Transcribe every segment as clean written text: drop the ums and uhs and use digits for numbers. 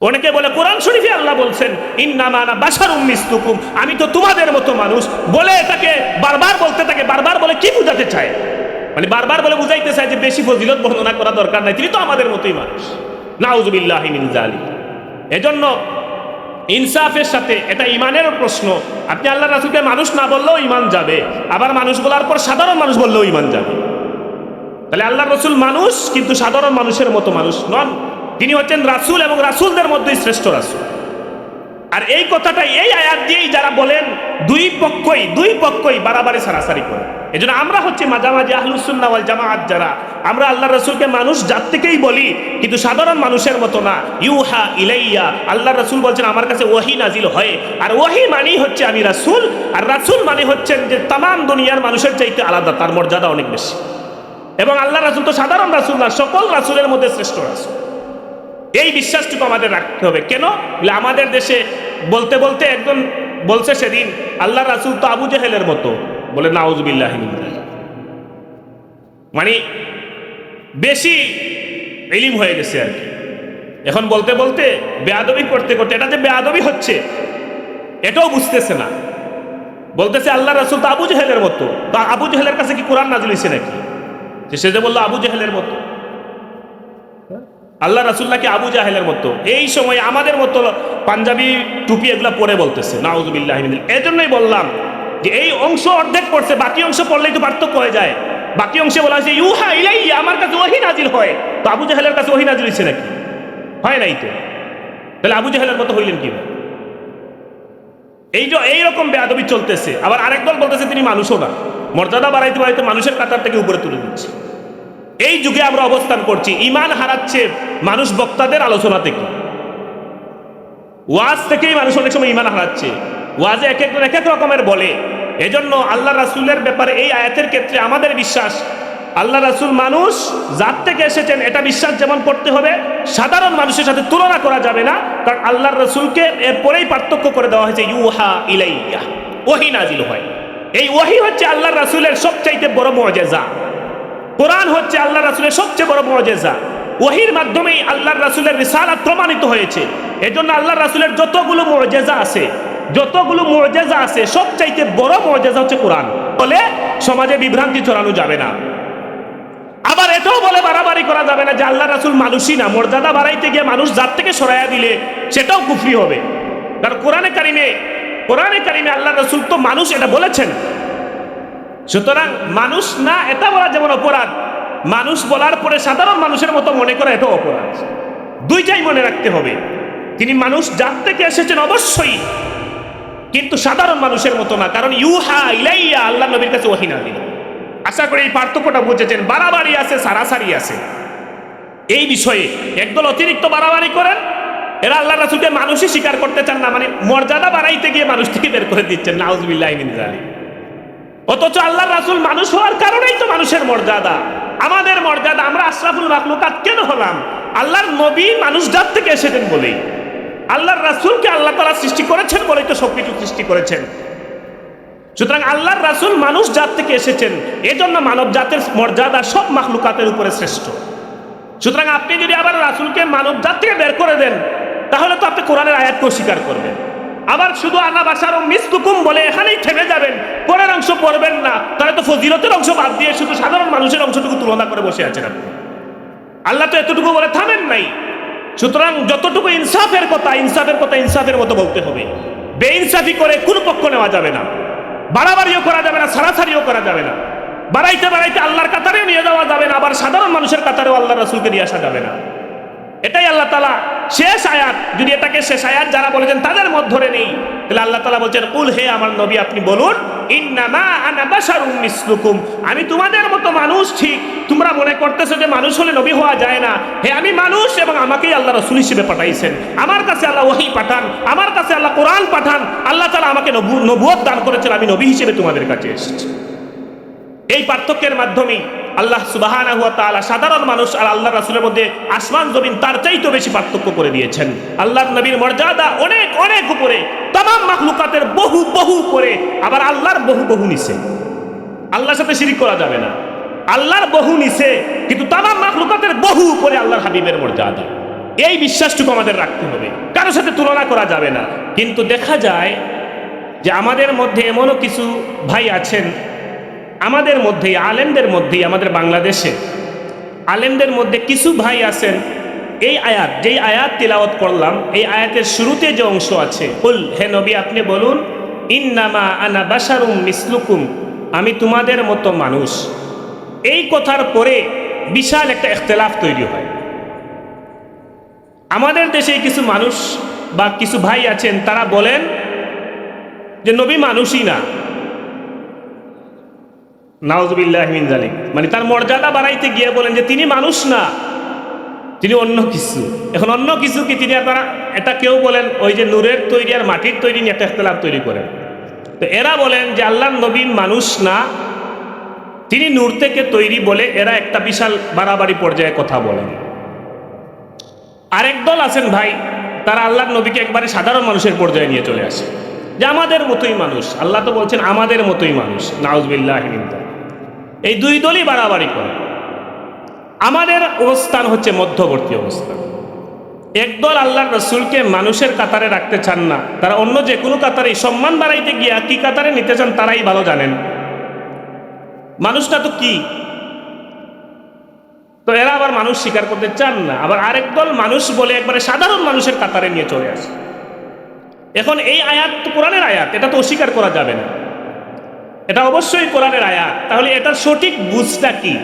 অনেকে বলে কোরআন শরীফে আল্লাহ বলছেন ইন্নামা আনা বাশারুম মিসলুকুম, আমি তো তোমাদের মতো মানুষ বলে এটাকে বারবার বলতে থাকে। বারবার বলে কি বুঝাতে চায়? মানে বারবার বলে বুঝাইতে চায় যে বেশি ফজিলত বর্ণনা করা দরকার নাই, তিনি তো আমাদের মতোই মানুষ। নাউযুবিল্লাহি মিন যালিক। এজন্য ইনসাফের সাথে, এটা ইমানেরও প্রশ্ন। আপনি আল্লাহ রাসূলকে মানুষ না বললেও ইমান যাবে, আবার মানুষ বলার পর সাধারণ মানুষ বললেও ইমান যাবে। তাহলে আল্লাহ রসুল মানুষ, কিন্তু সাধারণ মানুষের মতো মানুষ নন। তিনি হচ্ছেন রাসূল এবং রাসূলদের মধ্যেই শ্রেষ্ঠ রাসূল। আর এই কথাটাই এই আয়াত দিয়েই যারা বলেন দুই পক্ষই বাড়াবাড়ি সারাসারি করে। এই জন্য আমরা হচ্ছে মাঝামাঝি আহলুস সুন্নাহ ওয়াল জামাআত যারা, আমরা আল্লাহ রসুলকে মানুষ জাত থেকেই বলি, কিন্তু সাধারণ মানুষের মতো না। ইউহা ইলাইয়া, আল্লাহ রসুল বলছেন আমার কাছে ওয়াহি নাজিল হয়, আর ওয়াহি মানেই হচ্ছে আমি রাসূল, আর রাসূল মানে হচ্ছেন যে তামাম দুনিয়ার মানুষের চাইতে আলাদা, তার মর্যাদা অনেক বেশি। এবং আল্লাহ রাসূল তো সাধারণ রাসূল না, সকল রাসূলের মধ্যে শ্রেষ্ঠ রাসূল। এই বিশ্বাসটুকু আমাদের রাখতে হবে। কেন? আমাদের দেশে বলতে বলতে একজন বলছে সেদিন আল্লাহ রাসূল তো আবু জেহেলের মতো, বলে নাউযুবিল্লাহি মিন যালিক। মানে বেশি ইলম হয়ে গেছে আর কি। এখন বলতে বলতে বেয়াদবি করতে করতে, এটা যে বেয়াদবি হচ্ছে এটাও বুঝতেছে না। বলতেছে আল্লাহ রাসূল তো আবু জেহেলের মতো, তা আবু জেহেলের কাছে কি কোরআন নাজিল হয়েছে নাকি? সে যে বললো আবু জেহেলের মতো, আল্লাহ রাসূল নাকি আবু জাহেলের মতো। এই সময় আমাদের মতো পাঞ্জাবি টুপি এগুলা পরে বলতেছে নাউযুবিল্লাহি মিন যালিক। এজন্যই বললাম যে এই অংশ অর্ধেক পড়ছে, বাকি অংশ পড়লেই তো পার্থক্য হয়ে যায়। বাকি অংশে বলা হয়েছে ইউহা ইলাইয়া, আমার কাছে ওহী নাজিল হয়। তো আবু জাহেলের কাছে ওহী নাজিল হয়েছে নাকি? হয় নাই তো। তাহলে আবু জাহেলের মতো হইলেন কি? এইরকম বেয়াদবি চলতেছে। আবার আরেক দল বলতেছে তিনি মানুষও না, মর্যাদা বাড়াইতে বাড়াইতে মানুষের কাতার থেকে উপরে তুলে দিচ্ছে। এই যুগে আমরা অবস্থান করছি। ইমান হারাচ্ছে মানুষ বক্তাদের আলোচনা থেকে, ওয়াজ থেকেই মানুষ অনেক সময় ইমান হারাচ্ছে। ওয়াজে এক একজন এক এক রকমের বলে। এজন্য আল্লাহ রাসূলের ব্যাপারে এই আয়াতের ক্ষেত্রে আমাদের বিশ্বাস, আল্লাহ রাসূল মানুষ জাত থেকে এসেছেন, এটা বিশ্বাস যেমন করতে হবে, সাধারণ মানুষের সাথে তুলনা করা যাবে না। কারণ আল্লাহর রাসূলকে এরপরেই পার্থক্য করে দেওয়া হয়েছে ইউহা ইলাইয়া, ওহী নাজিল হয়। এই ওহী হচ্ছে আল্লাহর রাসূলের সবচাইতে বড় মুআজিজা। কোরআন হচ্ছে আল্লাহ রাসূলের সবচেয়ে বড় মুআজিজা। ওহীর মাধ্যমেই আল্লাহর রাসূলের রিসালাত প্রমাণিত হয়েছে। এজন্য আল্লাহর রাসূলের যতগুলো মুআজিজা আছে সবচাইতে বড় মুআজিজা হচ্ছে কোরআন। বলে সমাজে বিভ্রান্তি ছড়ানো যাবে না। আবার এটাও বলে বাড়াবাড়ি করা যাবে না যে আল্লাহর রাসূল মানুষই না, মর্যাদা বাড়াইতে গিয়ে মানুষ জাত থেকে সরাইয়া দিলে সেটাও কুফরি হবে। কারণ কোরআনে কারিমে আল্লাহর রাসূল তো মানুষ, এটা বলেছেন। সুতরাং মানুষ না এটা বলা যেমন অপরাধ, মানুষ বলার পরে সাধারণ মানুষের মতো মনে করা এটাও অপরাধ। দুইটাই মনে রাখতে হবে। তিনি মানুষ জাত থেকে এসেছেন অবশ্যই, কিন্তু সাধারণ মানুষের মতো না। কারণ ইউহা ইলাইয়া, আল্লাহ নবীর কাছে ওহী নাজিল। আশা করি এই পার্থক্যটা বুঝেছেন। বাড়াবাড়ি আছে, সারাসারি আছে। এই বিষয়ে একদল অতিরিক্ত বাড়াবাড়ি করেন, এরা আল্লাহ রাসূলকে মানুষই স্বীকার করতে চান না, মানে মর্যাদা বাড়াইতে গিয়ে মানুষ থেকে বের করে দিচ্ছেন নাউযুবিল্লাহি মিন যালিক। অথচ আল্লাহ রাসূল মানুষ হওয়ার কারণেই তো মানুষের মর্যাদা, আমাদের মর্যাদা। আমরা আশরাফুল মাখলুকাত কেন হলাম? আল্লাহর নবী মানুষ জাত থেকে এসেছেন বলেই। আল্লাহর রাসূলকে আল্লাহ তাআলা সৃষ্টি করেছেন বলেই তো সবকিছু সৃষ্টি করেছেন। সুতরাং আল্লাহর রাসূল মানুষ জাত থেকে এসেছেন, এজন্য মানব জাতের মর্যাদা সব মাখলুকাতের উপরে শ্রেষ্ঠ। সুতরাং আপনি যদি আবার রাসূলকে মানব জাত থেকে বের করে দেন, তাহলে তো আপনি কোরআনের আয়াতকে অস্বীকার করবেন। আবার শুধু আনা বাশারুম মিসলুকুম বলে এখানেই থেমে যাবেন, পরের অংশ পড়বেন না, তাহলে তো ফজিলতের অংশ বাদ দিয়ে শুধু সাধারণ মানুষের অংশটুকু তুলনা করে বসে আছেন আপনি। আল্লাহ তো এতটুকু বলে থামেন নাই। সুতরাং যতটুকু ইনসাফের কথা ইনসাফের মতো বলতে হবে। বেইনসাফি করে কোনো পক্ষ নেওয়া যাবে না, বাড়াবাড়িও করা যাবে না, সারাসারিও করা যাবে না। বাড়াইতে বাড়াইতে আল্লাহর কাতারেও নিয়ে যাওয়া যাবে না, আবার সাধারণ মানুষের কাতারেও আল্লাহ রাসূলকে নিয়ে আসা যাবে না। এটাই আল্লাহ তাআলা শেষ আয়াত, যদি এটাকে শেষ আয়াত যারা বলেছেন তাদের মধ্যে ধরে নেই, তাহলে আল্লাহ তাআলা বলছেন কুল, হে আমার নবী আপনি বলুন, ইন্নামা আনা বাশারুম মিসলুকুম, আমি তোমাদের মতো মানুষ। ঠিক তোমরা মনে করতেছো যে মানুষ হলে নবী হওয়া যায় না। হে আমি মানুষ, এবং আমাকেই আল্লাহ রাসূল হিসেবে পাঠাইছেন। আমার কাছে আল্লাহ ওহী পাঠান, আমার কাছে আল্লাহ কোরআন পাঠান। আল্লাহ তাআলা আমাকে নবুয়ত দান করেছেন, আমি নবী হিসেবে তোমাদের কাছে এসেছি। এই পার্থক্যের মাধ্যমেই আল্লাহ সুবহানাহু ওয়া তাআলা সাধারণ মানুষ আর আল্লাহ রাসূলের মধ্যে আসমান জমিন তার চাইতেও বেশি পার্থক্য করে দিয়েছেন। আল্লাহর নবীর মর্যাদা অনেক অনেক উপরে, তামাম মাখলুকাতের বহু বহু উপরে, আবার আল্লাহর বহু বহু নিচে। আল্লাহর সাথে শিরিক করা যাবে না। আল্লাহর বহু নিচে, কিন্তু তামাম মাখলুকাতের বহু উপরে আল্লাহর হাবিবের মর্যাদা। এই বিশ্বাসটুকু আমাদের রাখতে হবে, কারোর সাথে তুলনা করা যাবে না। কিন্তু দেখা যায় যে আমাদের মধ্যে এমনও কিছু ভাই আছেন, আমাদের মধ্যেই, আলেমদের মধ্যেই, আমাদের বাংলাদেশে আলেমদের মধ্যে কিছু ভাই আছেন, এই আয়াত, যেই আয়াত তিলাওয়াত করলাম, এই আয়াতের শুরুতে যে অংশ আছে, কুল, হে নবী আপনি বলুন, ইন্নামা আনা বাশারুম মিসলুকুম, আমি তোমাদের মতো মানুষ। এই কথার পরে বিশাল একটা ইখতিলাফ তৈরি হয়। আমাদের দেশে কিছু মানুষ বা কিছু ভাই আছেন, তারা বলেন যে নবী মানুষই না, নাউযুবিল্লাহি মিন যালিক, মানে তার মর্যাদা বাড়াইতে গিয়ে বলেন যে তিনি মানুষ না, তিনি অন্য কিছু। এখন অন্য কিছু কি তিনি, আপনারা এটা কেউ বলেন ওই যে নূরের তৈরি আর মাটির তৈরি নিয়ে একটা ইখতিলাফ তৈরি করেন। তো এরা বলেন যে আল্লাহর নবী মানুষ না, তিনি নূর থেকে তৈরি বলে এরা একটা বিশাল বাড়াবাড়ি পর্যায়ে কথা বলেন। আরেক দল আছেন ভাই, তারা আল্লাহর নবীকে একবারে সাধারণ মানুষের পর্যায়ে নিয়ে চলে আসে, যে আমাদের মতোই মানুষ। আল্লাহ তো বলছেন আমাদের মতোই মানুষ, নাউযুবিল্লাহি মিন যালিক। এই দুই দলই বাড়াবাড়ি করে। আমাদের অবস্থান হচ্ছে মধ্যবর্তী অবস্থান। একদল আল্লাহর রাসূলকে মানুষের কাতারে রাখতে চান না, তারা অন্য যে কোনো কাতারে সম্মান বাড়াইতে গিয়া কি কাতারে নিতে চান তারাই ভালো জানেন, মানুষটা তো কি। তো এরা আবার মানুষ স্বীকার করতে চান না। আবার আরেক দল মানুষ বলে একবারে সাধারণ মানুষের কাতারে নিয়ে চলে আসে। এখন এই আয়াত তো কোরআনের আয়াত, এটা তো অস্বীকার করা যাবে না, এটা অবশ্যই কোরআনের আয়াত। তাহলে এটার সঠিক বুঝটা কি?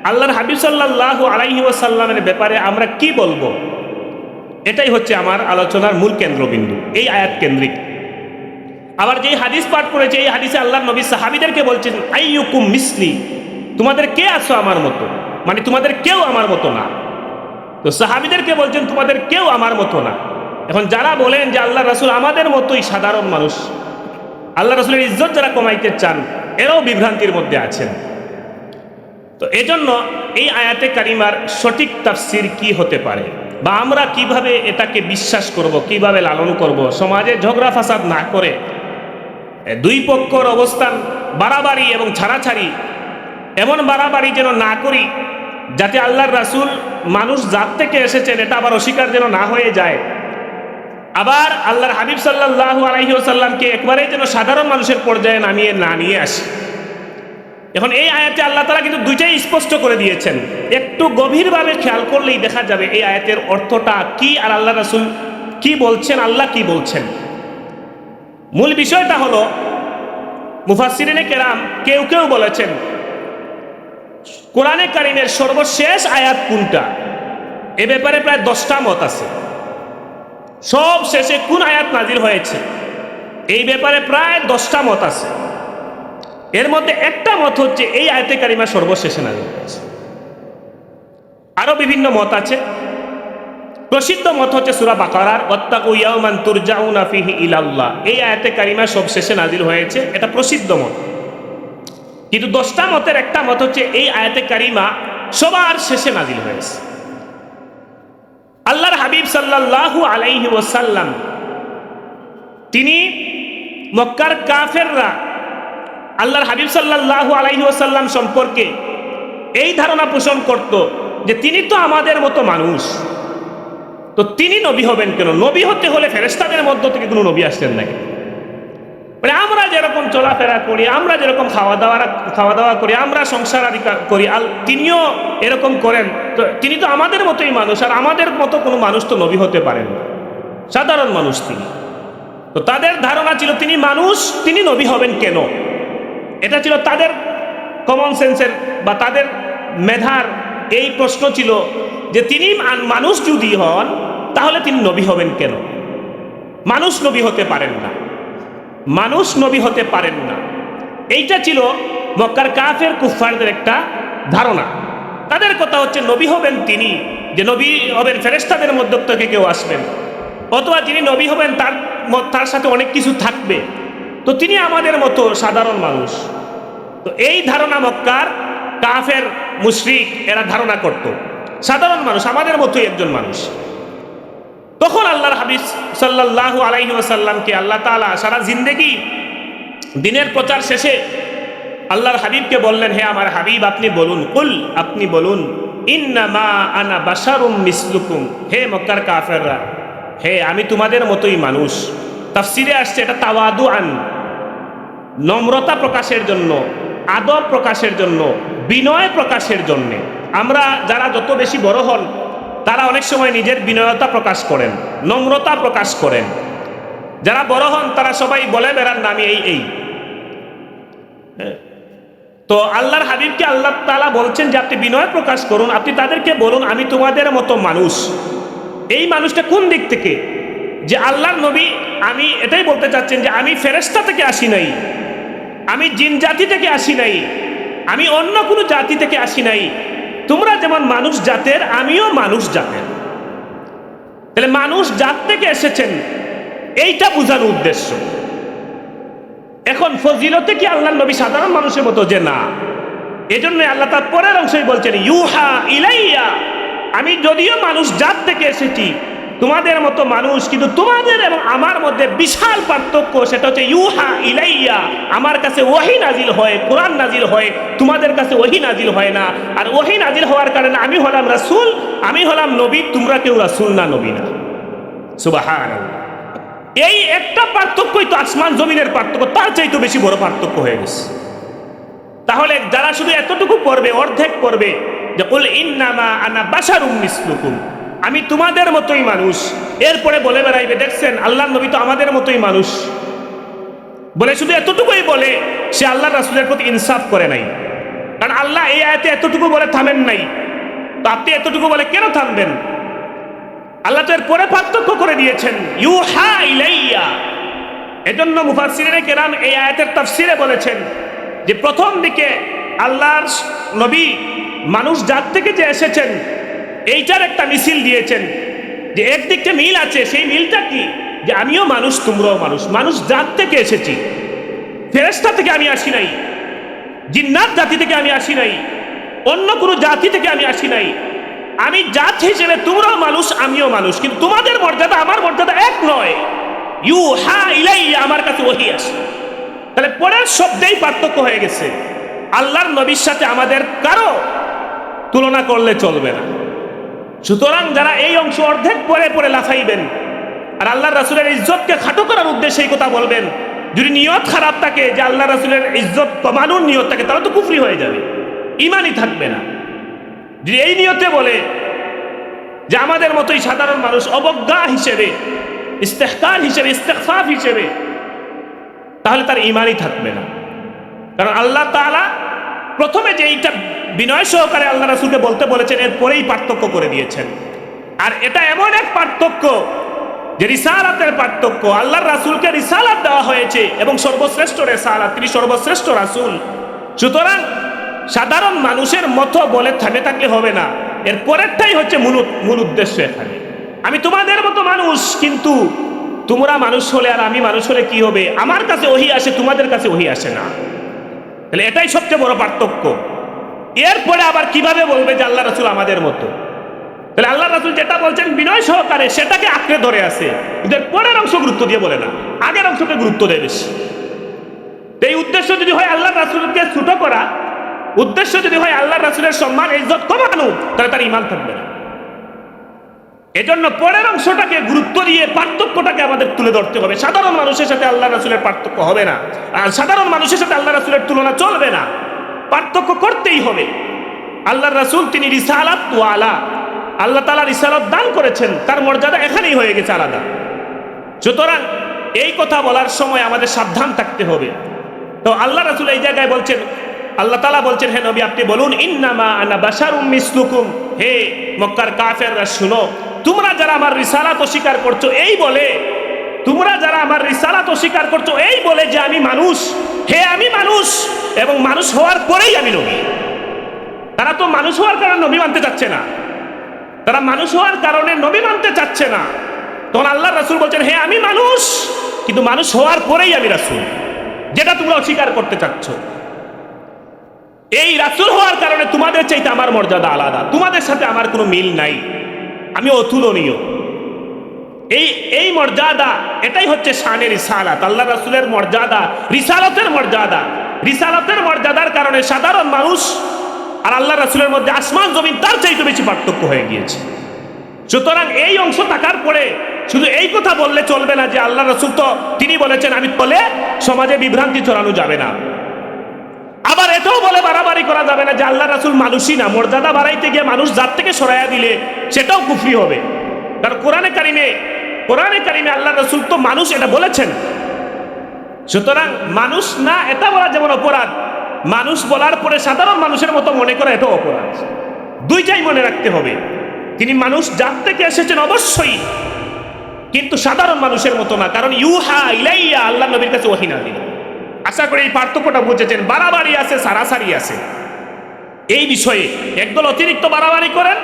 আল্লাহর হাবিব সাল্লাল্লাহু আলাইহি ওয়াসাল্লামের ব্যাপারে আমরা কি বলবো, এটাই হচ্ছে আমার আলোচনার মূল কেন্দ্রবিন্দু, এই আয়াত কেন্দ্রিক। আবার যেই হাদিস পাঠ করেছে, এই হাদিসে আল্লাহর নবী সাহাবীদেরকে বলছেন, আইয়ুকুম মিসলি, তোমাদের কে আছো আমার মতো, মানে তোমাদের কেউ আমার মতো না। তো সাহাবীদেরকে বলছেন তোমাদের কেউ আমার মতো না। এখন যারা বলেন যে আল্লাহ রাসূল আমাদের মতোই সাধারণ মানুষ, আল্লাহ রাসূলের ইজ্জত যারা কমাইতে চান, এরাও বিভ্রান্তির মধ্যে আছেন। তো এজন্য এই আয়াতে কারিমার সঠিক তাফসীর কি হতে পারে, বা আমরা কিভাবে এটাকে বিশ্বাস করব, কিভাবে লালন করব, সমাজে ঝগড়া ফাসাদ না করে, দুই পক্ষর অবস্থান বাড়াবাড়ি এবং ছাড়াছাড়ি, এমন বাড়াবাড়ি যেন না করি যাতে আল্লাহর রাসূল মানুষ জাত থেকে এসেছেন এটা আবার অস্বীকার যেন না হয়ে যায়। আবার আল্লাহর হাবিব সাল্লাল্লাহু আলাইহি ওয়াসাল্লামকে একবারেই যেন সাধারণ মানুষের পর্যায়ে নামিয়ে না নিয়ে আসে। এখন এই আয়াতে আল্লাহ তাআলা কিন্তু দুইটাই স্পষ্ট করে দিয়েছেন। একটু গভীরভাবে খেয়াল করলেই দেখা যাবে এই আয়াতের অর্থটা কি আর আল্লাহ রাসূল কি বলছেন, আল্লাহ কি বলছেন। মূল বিষয়টা হলো, মুফাসসিরিনে কেরাম কেউ কেউ বলেছেন কোরআনে কারিমের সর্বশেষ আয়াত কোনটা, এ ব্যাপারে প্রায় 10টা মত আছে। সব শেষে কোন আয়াত নাজিল হয়েছে এই ব্যাপারে প্রায় 10টা মত আছে। এর মধ্যে একটা মত হচ্ছে এই আয়াতে কারিমা সর্বশেষে নাজিল হয়েছে। আরো বিভিন্ন মত আছে। প্রসিদ্ধ মত হচ্ছে সূরা বাকারার ওয়াত্তাকু ইয়াওমান তুরজাউনা ফিহি ইলাল্লাহ, এই আয়াতে কারিমা সব শেষে নাজিল হয়েছে, এটা প্রসিদ্ধ মত। কিন্তু 10টা মতের একটা মত হচ্ছে এই আয়াতে কারিমা সবার শেষে নাজিল হয়েছে। আল্লাহর হাবিব সাল্লাল্লাহু আলাইহি ওয়াসাল্লাম তিনি মক্কার কাফেররা আল্লাহর হাবিব সাল্লাল্লাহু আলাইহি ওয়াসাল্লাম সম্পর্কে এই ধারণা পোষণ করত যে তিনি তো আমাদের মতো মানুষ, তো তিনি নবী হবেন কেন? নবী হতে হলে ফেরেশতাদের মধ্য থেকে কোনো নবী আসতেন নাকি? মানে আমরা যেরকম চলাফেরা করি, আমরা যেরকম খাওয়া দাওয়া করি, আমরা সংসার আদি করি, তিনিও এরকম করেন, তো তিনি তো আমাদের মতোই মানুষ, আর আমাদের মতো কোনো মানুষ তো নবী হতে পারেন না, সাধারণ মানুষ তিনি। তো তাদের ধারণা ছিল তিনি মানুষ, তিনি নবী হবেন কেন? এটা ছিল তাদের কমন সেন্সের বা তাদের মেধার এই প্রশ্ন ছিল যে তিনি মানুষ যদি হন তাহলে তিনি নবী হবেন কেন? মানুষ নবী হতে পারেন না, মানুষ নবী হতে পারেন না। এইটা ছিল মক্কার কাফের কুফফারদের একটা ধারণা। তাদের কথা হচ্ছে নবী হবেন তিনি, যে নবী হবেন ফেরেশতাদের মধ্য থেকে কেউ আসবেন, অথবা যিনি নবী হবেন তার সাথে অনেক কিছু থাকবে, তো তিনি আমাদের মতো সাধারণ মানুষ। তো এই ধারণা মক্কার কাফের মুশরিক এরা ধারণা করত, সাধারণ মানুষ আমাদের মতোই একজন মানুষ। তখন আল্লাহর হাবিব সাল্লাল্লাহু আলাইহি ওয়াসাল্লামকে আল্লাহ তাআলা সারা জিন্দেগি দিনের প্রচার শেষে আল্লাহর হাবিবকে বললেন, হে আমার হাবিব আপনি বলুন, কুল আপনি বলুন, ইন্নামা আনা বাশারুম মিসলুকুম, হে মক্কার কাফেররা, হে আমি তোমাদের মতোই মানুষ। তাফসিরে আসছে এটা তাওয়াদুআন, নম্রতা প্রকাশের জন্য, আদব প্রকাশের জন্য, বিনয় প্রকাশের জন্য। আমরা যারা যত বেশি বড় হন তারা অনেক সময় নিজের বিনয়তা প্রকাশ করেন, নম্রতা প্রকাশ করেন। যারা বড় হন তারা সবাই বলে বেড়ান না আমি এই। তো আল্লাহর হাবিবকে আল্লাহ তাআলা বলছেন যে আপনি বিনয় প্রকাশ করুন, আপনি তাদেরকে বলুন আমি তোমাদের মতো মানুষ। এই মানুষটা কোন দিক থেকে? যে আল্লাহর নবী, আমি এটাই বলতে চাচ্ছেন যে আমি ফেরেশতা থেকে আসি নাই, আমি জিন জাতি থেকে আসি নাই, আমি অন্য কোনো জাতি থেকে আসি নাই। তোমরা যেমন মানুষ জাতের, আমিও মানুষ জাতের। তাহলে মানুষ জাত থেকে এসেছেন, এইটা বোঝানোর উদ্দেশ্য। এখন ফজিলতে কি আল্লাহর নবী সাধারণ মানুষের মতো? যে না। এজন্য আল্লাহ তার পরের অংশই বলছেন ইউহা ইলাইয়া, আমি যদিও মানুষ জাত থেকে এসেছি তোমাদের মতো মানুষ, কিন্তু তোমাদের এবং আমার মধ্যে বিশাল পার্থক্য। সেটা হচ্ছে ইউহা ইলাইয়া, আমার কাছে ওহী নাজিল হয়, কোরআন নাজিল হয়, তোমাদের কাছে ওহী নাজিল হয় না। আর ওহী নাজিল হওয়ার কারণে আমি হলাম রাসূল, আমি হলাম নবী, তোমরা কেউ রাসূল না, নবী না। সুবহানাল্লাহ। এই একটা পার্থক্যই তো আসমান জমিনের পার্থক্য, তার চাইতে বেশি বড় পার্থক্য হয়ে গেছে। তাহলে যারা শুধু এতটুকু পড়বে, অর্ধেক পড়বে যে কুল ইন্নামা আনা বাশারুম মিসলুকুম, আমি তোমাদের মতোই মানুষ, এরপরে বলে বেড়াইবে দেখছেন আল্লাহর নবী তো আমাদের মতোই মানুষ বলে, শুধু এতটুকুই বলে, সে আল্লাহর রাসূলের প্রতি ইনসাফ করে নাই। কারণ আল্লাহ এই আয়াতে এতটুকু বলে থামেন নাই, তো আপনি এতটুকু বলে কেন থামবেন? আল্লাহ তো এর পরে পার্থক্য করে দিয়েছেন ইউহা ইলাইয়া। এজন্য মুফাসসিরিনে কেরাম এই আয়াতের তাফসিরে বলেছেন যে প্রথম দিকে আল্লাহর নবী মানুষ জাত থেকে যে এসেছেন এইটার একটা মিছিল দিয়েছেন, যে একদিকটা মিল আছে। সেই মিলটা কি? যে আমিও মানুষ, তোমরাও মানুষ, মানুষ জাত থেকে এসেছি, ফেরেশতা থেকে আমি আসি নাই, জিন্নাত জাতি থেকে আমি আসি নাই, অন্য কোনো জাতি থেকে আমি আসি নাই। আমি জাত হিসেবে তোমরাও মানুষ, আমিও মানুষ, কিন্তু তোমাদের মর্যাদা আমার মর্যাদা এক নয়। ইউহা ইলাইয়া, আমার কাছে ওহী আসে। তাহলে পরের শব্দেই পার্থক্য হয়ে গেছে। আল্লাহর নবীর সাথে আমাদের কারো তুলনা করলে চলবে না। সুতরাং যারা এই অংশ অর্ধেক পরে পরে লাফাইবেন আর আল্লাহর রাসূলের ইজ্জতকে খাটো করার উদ্দেশ্যে এই কথা বলবেন, যদি নিয়ত খারাপ থাকে যে আল্লাহ রাসূলের ইজ্জত কমানোর নিয়ত থাকে, তাহলে তো কুফরি হয়ে যাবে, ঈমানই থাকবে না। যদি এই নিয়তে বলে যে আমাদের মতোই সাধারণ মানুষ, অবজ্ঞা হিসেবে, ইস্তেহকার হিসেবে, ইস্তেগফার হিসেবে, তাহলে তার ঈমানই থাকবে না। কারণ আল্লাহ তাআলা প্রথমে যে এইটা বিনয় সহকারে আল্লাহ রাসূলকে বলতে বলেছেন, এরপরেই পার্থক্য করে দিয়েছেন। আর এটা এমন এক পার্থক্য যে রিসালাতের পার্থক্য। আল্লাহর রাসূলকে রিসালাত দেওয়া হয়েছে এবং সর্বশ্রেষ্ঠ রিসালাত, তিনি সর্বশ্রেষ্ঠ রাসূল। সুতরাং সাধারণ মানুষের মতো বলে থেমে থাকলে হবে না, এর পরেরটাই হচ্ছে মূল উদ্দেশ্য। এখানে আমি তোমাদের মতো মানুষ, কিন্তু তোমরা মানুষ হলে আর আমি মানুষ হলে কি হবে? আমার কাছে ওহী আসে, তোমাদের কাছে ওহী আসে না। তাহলে এটাই সবচেয়ে বড় পার্থক্য। এরপরে আবার কিভাবে বলবে যে আল্লাহ রাসূল আমাদের মতো? তাহলে আল্লাহ রাসূল যেটা বলছেন বিনয় সহকারে, সেটাকে আঁকড়ে ধরে আছে, কিন্তু এর পরের অংশ গুরুত্ব দিয়ে বলে না, আগের অংশকে গুরুত্ব দেয় বেশি। এই উদ্দেশ্য যদি হয় আল্লাহ রাসূলকে ছোট করা, উদ্দেশ্য যদি হয় আল্লাহ রাসূলের সম্মান ইজ্জত কমানো, তাহলে তার ঈমান থাকবে না। এজন্য পরের অংশটাকে গুরুত্ব দিয়ে পার্থক্যটাকে আমাদের তুলে ধরতে হবে। সাধারণ মানুষের সাথে আল্লাহ রাসূলের পার্থক্য হবে না, আর সাধারণ মানুষের সাথে আল্লাহ রাসূলের তুলনা চলবে না, পার্থক্য করতেই হবে। আল্লাহ রাসূল তিনি রিসালাত ওয়ালা, আল্লাহ তাআলা রিসালাত দান করেছেন, তার মর্যাদা এখানেই হয়ে গেছে আলাদা। সুতরাং এই কথা বলার সময় আমাদের সাবধান থাকতে হবে। তো আল্লাহ রাসূল এই জায়গায় বলছেন, আল্লাহ তাআলা বলছেন হে নবী আপনি বলুন ইন্নামা আনা বাশারুম মিসলুকুম, হে মক্কার কাফেররা শুনো, তোমরা যারা আমার রিসালাত অস্বীকার করছো এই বলে, তোমরা যারা আমার রিসালাত অস্বীকার করছো এই বলে যে আমি মানুষ, হে আমি মানুষ এবং মানুষ হওয়ার পরেই আমি নবী। তারা তো মানুষ হওয়ার কারণে নবী মানতে চাচ্ছে না, তারা মানুষ হওয়ার কারণে নবী মানতে চাচ্ছে না। তখন আল্লাহ রাসূল বলছেন হে আমি মানুষ, কিন্তু মানুষ হওয়ার পরেই আমি রাসূল, যেটা তোমরা অস্বীকার করতে চাচ্ছ। এই রাসূল হওয়ার কারণে তোমাদের চাইতে আমার মর্যাদা আলাদা, তোমাদের সাথে আমার কোনো মিল নাই, আমি অতুলনীয়। এই মর্যাদা, এটাই হচ্ছে শানে রিসালাত, আল্লাহ রাসূলের মর্যাদা, রিসালাতের মর্যাদা। রিসালাতের মর্যাদার কারণে সাধারণ মানুষ আর আল্লাহ রাসূলের মধ্যে আসমান জমিন তার চাইতে বেশি পার্থক্য হয়ে গিয়েছে। সুতরাং এই অংশ থাকার পরে শুধু এই কথা বললে চলবে না যে আল্লাহ রাসূল তো তিনি বলেছেন, আমি বলে সমাজে বিভ্রান্তি ছড়ানো যাবে না। আবার এটাও বলে বাড়াবাড়ি করা যাবে না যে আল্লাহ রাসূল মানুষই না, মর্যাদা বাড়াইতে গিয়ে মানুষ জাত থেকে সরাইয়া দিলে সেটাও কুফরি হবে। কারণ কোরআনে কারিমে আল্লাহ রাসূল তো মানুষ এটা বলেছেন। সুতরাং মানুষ না এটা বলা যেমন অপরাধ, মানুষ বলার পরে সাধারণ মানুষের মতো মনে করা এটাও অপরাধ। দুইটাই মনে রাখতে হবে, তিনি মানুষ জাত থেকে এসেছেন অবশ্যই, কিন্তু সাধারণ মানুষের মতো না। কারণ ইউহা ইলাইয়া আল্লাহ নবীর কাছে ওহী নাযিল। আশা করি এই পার্থক্যটা বুঝেছেন। বাড়াবাড়ি আছে, সারাসারি আছে। এই বিষয়ে একদল অতিরিক্ত বাড়াবাড়ি করেন,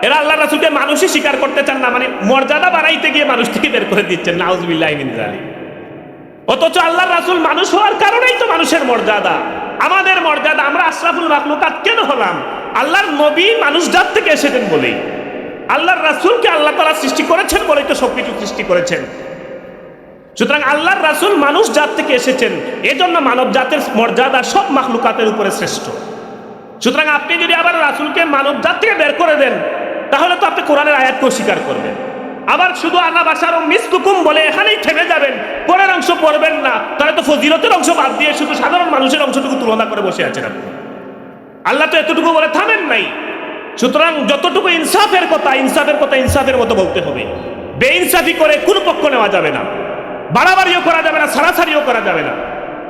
এরা আল্লাহ রাসূলকে মানুষই স্বীকার করতে চান না, মানে মর্যাদা বাড়াইতে গিয়ে মানুষ থেকে বের করে দিচ্ছেন। নাউযুবিল্লাহি মিন যালিক। অথচ আল্লাহ রাসূল মানুষ হওয়ার কারণেই তো মানুষের মর্যাদা, আমাদের মর্যাদা। আমরা আশরাফুল মাখলুকাত কেন হলাম? আল্লাহর নবী মানুষ জাত থেকে এসেছেন বলেই, আল্লাহর রাসূলকে আল্লাহ তাআলা সৃষ্টি করেছেন বলেই তো সবকিছু সৃষ্টি করেছেন। সুতরাং আল্লাহর রাসূল মানুষ জাত থেকে এসেছেন, এজন্য মানব জাতের মর্যাদা সব মাখলুকাতের উপরে শ্রেষ্ঠ। সুতরাং আপনি যদি আবার রাসূলকে মানব জাত থেকে বের করে দেন, তাহলে তো আপনি কোরআনের আয়াতকে অস্বীকার করবেন। আবার শুধু আনা বাশারুম মিসলুকুম বলে এখানেই থেমে যাবেন, পরের অংশ পড়বেন না, তাহলে তো ফজিলতের অংশ বাদ দিয়ে শুধু সাধারণ মানুষের অংশটুকু তুলনা করে বসে আছেন আপনি। আল্লাহ তো এতটুকু বলে থামেন নাই। সুতরাং যতটুকু ইনসাফের কথা ইনসাফের মতো বলতে হবে। বেইনসাফি করে কোনো পক্ষ নেওয়া যাবে না, বাড়াবাড়িও করা যাবে না, সারাসারিও করা যাবে না।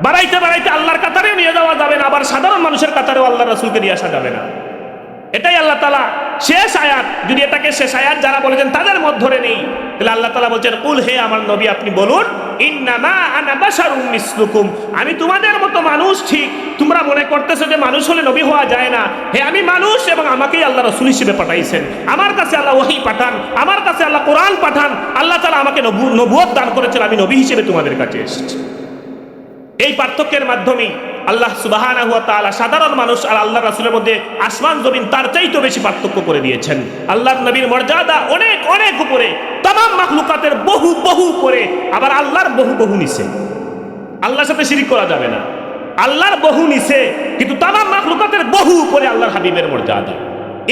বাড়াইতে আল্লাহর কাতারেও নিয়ে যাওয়া যাবে না, আবার সাধারণ মানুষের কাতারেও আল্লাহ রাসূলকে নিয়ে আসা যাবে না। এটাই আল্লাহ তাআলা শেষ আয়াত, যদি এটাকে শেষ আয়াত যারা বলেছেন তাদের মধ্যে ধরে নেই, তাহলে আল্লাহ তাআলা বলছেন, কুল হে আমার নবী আপনি বলুন, ইন্নামা আনা বাশারুম মিসলুকুম, আমি তোমাদের মতো মানুষ। ঠিক তোমরা মনে করতেছো যে মানুষ হলে নবী হওয়া যায় না। হে আমি মানুষ এবং আমাকেই আল্লাহ রাসূল হিসেবে পাঠাইছেন। আমার কাছে আল্লাহ ওহী পাঠান, আমার কাছে আল্লাহ কোরআন পাঠান। আল্লাহ তাআলা আমাকে নবুয়ত দান করেছেন, আমি নবী হিসেবে তোমাদের কাছে এসেছি। এই পার্থক্যের মাধ্যমে আল্লাহ সুবহানাহু ওয়া তাআলা সাধারণ মানুষ আর আল্লাহ রাসূলের মধ্যে আসমান জমিন তার চাইতে বেশি পার্থক্য করে দিয়েছেন। আল্লাহর নবীর মর্যাদা অনেক অনেক উপরে, तमाम মাখলুকাতের বহু বহু উপরে, আবার আল্লাহর বহু বহু নিচে। আল্লাহর সাথে শিরিক করা যাবে না। আল্লাহর বহু নিচে, কিন্তু तमाम মাখলুকাতের বহু উপরে আল্লাহর হাবিবের মর্যাদা।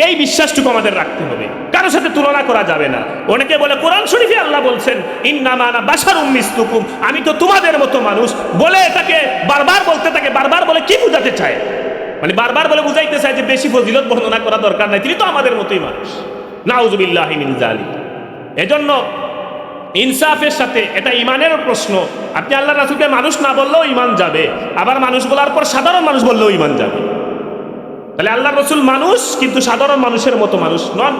এই বিশ্বাসটুকু আমাদের রাখতে হবে, কারোর সাথে তুলনা করা যাবে না। অনেকে বলে কোরআন শরীফে আল্লাহ বলছেন, ইন্নামা আনা বাশারুম মিসলুকুম, আমি তো তোমাদের মতো মানুষ বলে এটাকে বারবার বলতে থাকে। বারবার বলে কি বোঝাতে চায়? মানে বারবার বলে বুঝাইতে চায় যে বেশি ফজিলত বর্ণনা করা দরকার নাই, তিনি তো আমাদের মতোই মানুষ। নাউযুবিল্লাহি মিন যালিক। এজন্য ইনসাফের সাথে, এটা ইমানেরও প্রশ্ন। আপনি আল্লাহ রাসূলকে মানুষ না বললেও ইমান যাবে, আবার মানুষ বলার পর সাধারণ মানুষ বললেও ইমান যাবে। তাহলে আল্লাহ রাসূল মানুষ, কিন্তু সাধারণ মানুষের মতো মানুষ নন।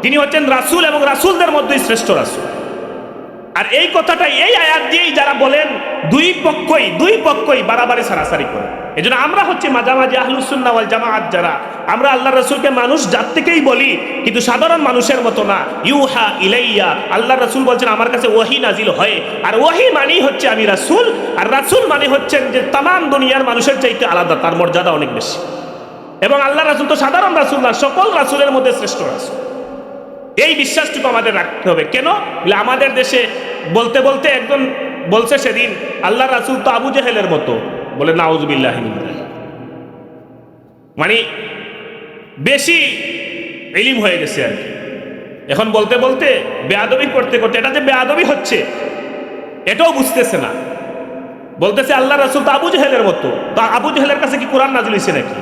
তিনি হচ্ছেন রাসূল এবং রাসূলদের মধ্যেই শ্রেষ্ঠ রাসূল। আর এই কথাটাই এই আয়াত দিয়েই যারা বলেন, দুই পক্ষই বাড়াবাড়ি সারাসারি করে। এজন্য আমরা হচ্ছে মাঝামাঝি আহলুস সুন্নাহ ওয়াল জামাআত, যারা আমরা আল্লাহ রাসূলকে মানুষ জাত থেকেই বলি, কিন্তু সাধারণ মানুষের মতো না। ইউহা ইলাইয়া, আল্লাহ রাসূল বলছেন আমার কাছে ওহী নাজিল হয়, আর ওহী মানেই হচ্ছে আমি রাসূল, আর রাসূল মানে হচ্ছেন যে তামাম দুনিয়ার মানুষের চাইতে আলাদা, তার মর্যাদা অনেক বেশি। এবং আল্লাহ রাসূল তো সাধারণ রাসূল না, সকল রাসূলের মধ্যে শ্রেষ্ঠ রাসূল। এই বিশ্বাসটুকু আমাদের রাখতে হবে। কেন? আমাদের দেশে বলতে বলতে একজন বলছে সেদিন, আল্লাহ রাসূল তো আবু জেহেলের মতো। বলে নাউযুবিল্লাহি মিন যালিক, মানে বেশি ইলম হয়ে গেছে আর কি। এখন বলতে বলতে বেয়াদবি করতে করতে, এটা যে বেয়াদবি হচ্ছে এটাও বুঝতেছে না। বলতেছে আল্লাহ রাসূল তো আবু জেহেলের মতো। তো আবু জেহেলের কাছে কি কোরআন নাযিল হয়েছে নাকি?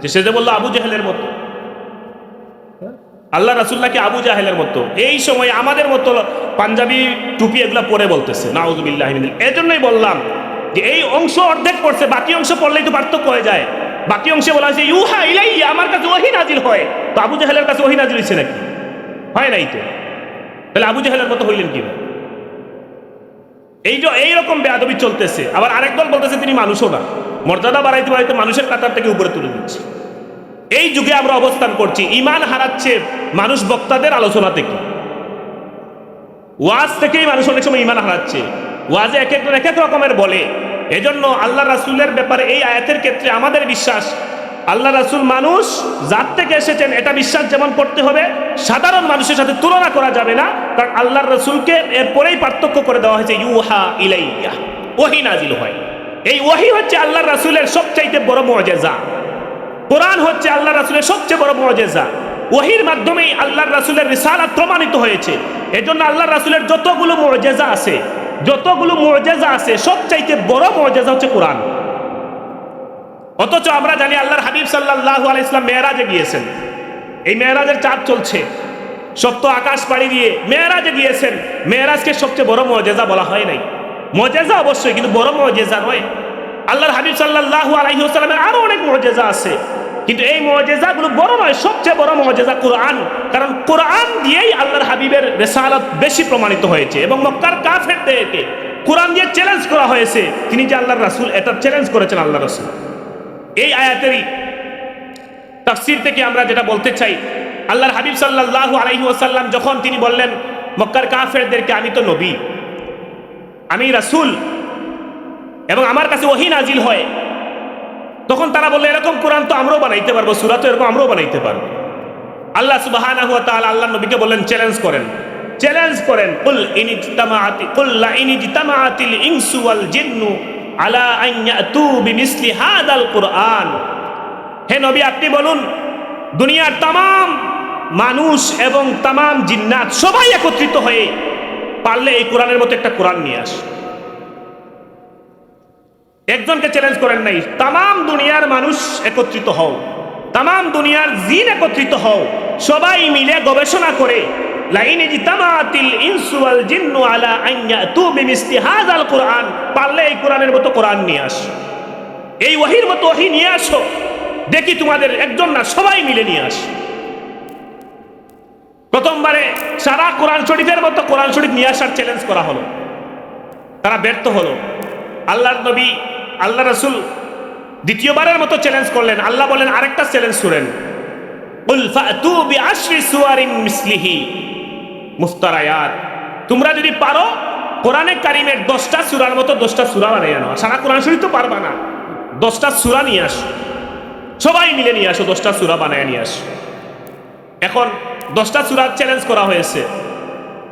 যে সে যে বললো আবু জেহেলের মতো, আল্লাহ রাসূল নাকি আবু জাহেলের মতো। এই সময় আমাদের মতো পাঞ্জাবি টুপি এগুলা পরে বলতেছে নাউযুবিল্লাহি মিন। এজন্যই বললাম যে এই অংশ অর্ধেক পড়ছে, বাকি অংশ পড়লেই তো পার্থক্য হয়ে যায়। বাকি অংশে বলা হয়েছে ইউহা ইলাইয়া, আমার কাছে ওহী নাজিল হয়। তো আবু জাহেলের কাছে ওহী নাজিল হয়েছে নাকি? হয় নাই তো। তাহলে আবু জাহেলের মতো হইলেন কি? এইরকম বেয়াদবি চলতেছে। আবার আরেক দল বলতেছে তিনি মানুষও না, মর্যাদা বাড়াইতে বাড়াইতে মানুষের কাতার থেকে উপরে তুলে দিচ্ছে। এই যুগে আমরা অবস্থান করছি। ঈমান হারাচ্ছে মানুষ বক্তাদের আলোচনা থেকে, ওয়াজ থেকেই মানুষ অনেক সময় ঈমান হারাচ্ছে। ওয়াজে এক একজন এক এক রকমের বলে। এজন্য আল্লাহ রাসূলের ব্যাপারে এই আয়াতের ক্ষেত্রে আমাদের বিশ্বাস, আল্লাহ রাসূল মানুষ জাত থেকে এসেছেন, এটা বিশ্বাস যেমন করতে হবে, সাধারণ মানুষের সাথে তুলনা করা যাবে না। কারণ আল্লাহর রাসূলকে এরপরেই পার্থক্য করে দেওয়া হয়েছে ইউহা ইলাইয়া, ওহী নাজিল হয়। এই ওহী হচ্ছে আল্লাহর রাসূলের সবচাইতে বড় মুআজিজা। কোরআন হচ্ছে আল্লাহ রাসূলের সবচেয়ে বড় মুআজিজা। ওহীর মাধ্যমেই আল্লাহর রাসূলের রিসালাত প্রমাণিত হয়েছে। এজন্য আল্লাহর রাসূলের যতগুলো মুআজিজা আছে সবচাইতে বড় মুআজিজা হচ্ছে কোরআন। অথচ আমরা জানি আল্লাহর হাবিব সাল্লাল্লাহু আলাইহি ওয়াসাল্লাম মেরাজে গিয়েছেন। এই মেরাজের চাঁদ চলছে, সপ্ত আকাশ পাড়ি দিয়ে মেরাজে গিয়েছেন। মেরাজকে সবচেয়ে বড় মুআজিজা বলা হয় নাই। মুআজিজা অবশ্যই, কিন্তু বড় মুআজিজা নয়। আল্লাহর হাবিব সাল্লাল্লাহু আলাইহি ওয়াসাল্লামের আরো অনেক মুআজিজা আছে, কিন্তু এই মুআজিজাগুলো বড় নয়। সবচেয়ে বড় মুআজিজা কোরআন, কারণ কোরআন দিয়েই আল্লাহর হাবিবের রিসালাত বেশি প্রমাণিত হয়েছে। এবং মক্কার কাফেরদেরকে কোরআন দিয়ে চ্যালেঞ্জ করা হয়েছে, তিনি যে আল্লাহর রাসূল এটা চ্যালেঞ্জ করেছেন আল্লাহর রাসূল। এই আয়াতেরই তাফসীর থেকে আমরা যেটা বলতে চাই, আল্লাহর হাবিব সাল্লাল্লাহু আলাইহি ওয়াসাল্লাম যখন তিনি বললেন মক্কার কাফেরদেরকে, আমি তো নবী, আমি রাসূল এবং আমার কাছে ওহী নাজিল হয়, তখন তারা বললে এরকম কোরআন তো আমরাও বানাইতে পারবো, সূরা তো এরকম আমরাও বানাইতে পারবো। আল্লাহ সুবহানাহু ওয়া তাআলা আল্লাহর নবীকে বললেন চ্যালেঞ্জ করেন কুল লা ইনিজতামাআতিল ইনসু ওয়াল জিন্নু আলা আন ইয়াতু বিমিসলি হাদাল কুরআন। হে নবী, আপনি বলুন দুনিয়ার তামাম মানুষ এবং তামাম জিন্নাত সবাই একত্রিত হয়ে পারলে এই কোরআনের মতো একটা কোরআন নিয়ে আস। একজনকে চ্যালেঞ্জ করেন নাই, তামাম দুনিয়ার মানুষ একত্রিত হও, তামাম দুনিয়ার জিন একত্রিত হও, সবাই মিলে গবেষণা করে লাইন ইজতামাআতিল ইনসু ওয়াল জিন্নু আলা আন ইয়াতু বিমিসলি হাযাল কুরআন, পারলে এই কোরআনের মতো কোরআন নিয়ে আস, এই ওহীর মতো ওহী নিয়ে আসো, দেখি তোমাদের একজন না সবাই মিলে নিয়ে আস। প্রথমবারে সারা কোরআন শরীফের মতো কোরআন শরীফ নিয়ে আসার চ্যালেঞ্জ করা হলো, তারা ব্যর্থ হলো। আল্লাহর নবী আল্লাহ রাসূল দ্বিতীয়বারের মতো চ্যালেঞ্জ করলেন। আল্লাহ বলেন আরেকটা চ্যালেঞ্জ করেন, কুল ফাতু বিআশরি সুওয়ারিন মিসলিহি মুফতারায়াত, তোমরা যদি পারো কোরআনে কারিমের 10টা সূরার মতো 10টা সূরা বানিয়ে আনো। সারা কোরআন শরীফ তো পারবা না, 10টা সূরা নিয়ে আসো, সবাই মিলে নিয়ে আসো, 10টা সূরা বানায় নিয়ে আসো। এখন 10টা সূরার চ্যালেঞ্জ করা হয়েছে,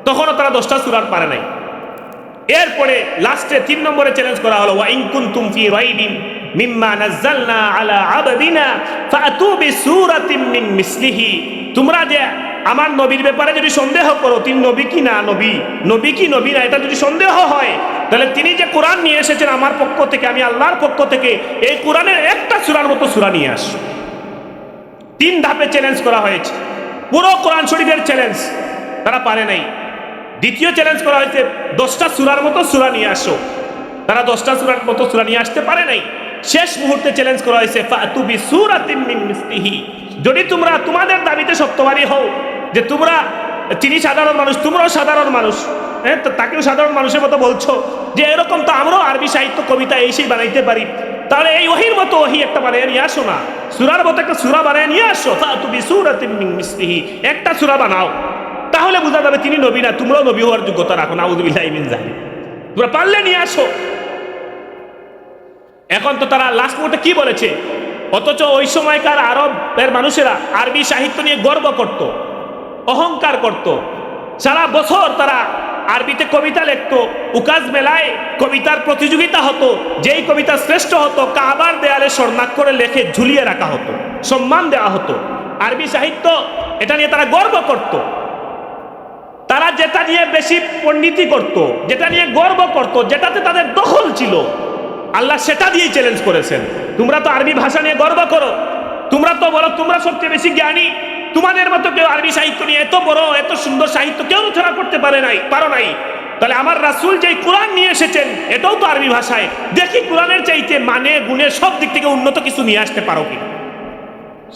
তখনও তারা 10টা সূরার পারে নাই। এরপরে লাস্টে 3 নম্বরে চ্যালেঞ্জ করা হলো, ওয়া ইন কুনতুম ফি রাইবিন মিম্মা নাযালনা আলা আবদিনা ফাতু বিসূরাতিন মিন মিসলিহি, তোমরা যে আমার নবীর ব্যাপারে যদি সন্দেহ করো, তিনি নবী কি না নবী কি নবী না, এটা যদি সন্দেহ হয়, তাহলে তিনি যে কোরআন নিয়ে এসেছেন আমার পক্ষ থেকে, আমি আল্লাহর পক্ষ থেকে, এই কোরআনের একটা সূরার মতো সূরা নিয়ে আস। 3 ধাপে চ্যালেঞ্জ করা হয়েছে, পুরো কোরআন শরীফের চ্যালেঞ্জ, তারা পারে নাই। দ্বিতীয় চ্যালেঞ্জ করা হয়েছে 10টা সূরার মতো সূরা নিয়ে আসো, তারা 10টা সূরার মতো সূরা নিয়ে আসতে পারে নাই। শেষ মুহূর্তে চ্যালেঞ্জ করা হয়েছে ফাতু বিসূরাতিন মিন মিসলিহি, যদি তোমরা তোমাদের দাবিতে সত্যবাদী হও যে তিনি সাধারণ মানুষ, তোমরাও সাধারণ মানুষ, তো তাকেও সাধারণ মানুষের মতো বলছো যে এরকম তো আমরাও আরবি সাহিত্য কবিতা এই সেই বানাইতে পারি, তাহলে এই ওহীর মতো ওহী একটা বানিয়ে নিয়ে আসো না, সূরার মতো একটা সূরা বানিয়ে নিয়ে আসো। ফাতু বিসূরাতিন মিন মিসলিহি, একটা সূরা বানাও, তাহলে বোঝা যাবে তিনি নবী না, তোমরাও নবী হওয়ার যোগ্যতা রাখো, নাউযুবিল্লাহি মিন যালিক, তোমরা পারলে নিয়ে আসো। এখন তো তারা লাস্ট মুহূর্তে কি বলেছে, অথচ ওই সময়কার আরবের মানুষেরা আরবি সাহিত্য নিয়ে গর্ব করত, অহংকার করত, সারা বছর তারা আরবিতে কবিতা লিখত, উকাজ মেলায় কবিতার প্রতিযোগিতা হতো, যেই কবিতা শ্রেষ্ঠ হতো কাবার দেয়ালে স্বর্ণাক্ষরে লেখে ঝুলিয়ে রাখা হতো, সম্মান দেওয়া হতো। আরবি সাহিত্য এটা নিয়ে তারা গর্ব করত, তারা যেটা নিয়ে বেশি পণ্ডিতি করত, যেটা নিয়ে গর্ব করত, যেটাতে তাদের দখল ছিল, আল্লাহ সেটা দিয়েই চ্যালেঞ্জ করেছেন। তোমরা তো আরবি ভাষা নিয়ে গর্ব করো, তোমরা তো বলো তোমরা সবচেয়ে বেশি জ্ঞানী, তোমাদের মতো কেউ আরবি সাহিত্য নিয়ে এত বড় এত সুন্দর সাহিত্য কেউ রচনা করতে পারো নাই, তাহলে আমার রাসূল যেই কোরআন নিয়ে এসেছেন এটাও তো আরবি ভাষায়, দেখি কোরআনের চাইতে মানে গুণে সব দিক থেকে উন্নত কিছু নিয়ে আসতে পারো কি।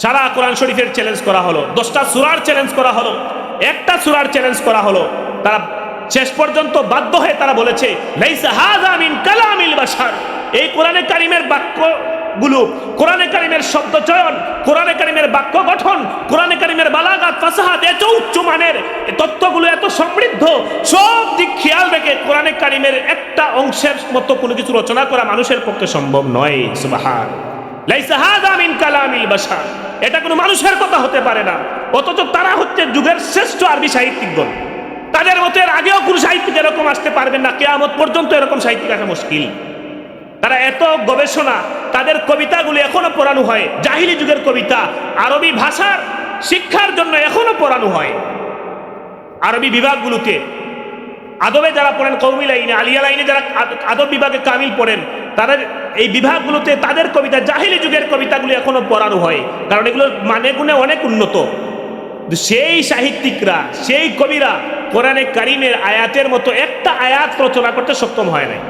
সারা কোরআন শরীফের চ্যালেঞ্জ করা হলো, 10টা সূরার চ্যালেঞ্জ করা হলো, একটা সূরার চ্যালেঞ্জ করা হলো, তারা শেষ পর্যন্ত বাধ্য হয়ে তারা বলেছে লাইসা হাযা মিন কালামিল বাশার, এই কোরআনে কারিমের বাক্যগুলো, কোরআনে কারিমের শব্দ চয়ন, কোরআনে কারিমের বাক্য গঠন, কোরআনে কারিমের বালাগাত ফাসাহাত এত উচ্চ মানের, তথ্যগুলো এত সমৃদ্ধ, সব দিক খেয়াল রেখে কোরআনে কারিমের একটা অংশের মতো কোনো কিছু রচনা করা মানুষের পক্ষে সম্ভব নয়। সুবহান, লাইসা হাযা মিন কালামিল বাশার, এটা কোনো মানুষের কথা হতে পারে না। অথচ তারা হচ্ছে যুগের শ্রেষ্ঠ আরবি সাহিত্যিকগণ, তাদের মতো এর আগেও কোনো সাহিত্যিক এরকম আসতে পারবেন না, কিয়ামত পর্যন্ত এরকম সাহিত্যিক আসা মুশকিল। তারা এত গবেষণা, তাদের কবিতাগুলি এখনো পড়ানো হয়, জাহিলি যুগের কবিতা আরবি ভাষার শিক্ষার জন্য এখনো পড়ানো হয়। আরবি বিভাগগুলোতে আদবে যারা পড়েন, কওমি লাইনে, আলিয়া লাইনে যারা আদব বিভাগে কামিল পড়েন, তাদের এই বিভাগগুলোতে তাদের কবিতা, জাহিলি যুগের কবিতাগুলি এখনো পড়ানো হয়, কারণ এগুলোর মানে গুণে অনেক উন্নত। সেই সাহিত্যিকরা, সেই কবিরা কোরআনে কারিমের আয়াতের মতো একটা আয়াত রচনা করতে সক্ষম হয় নাই।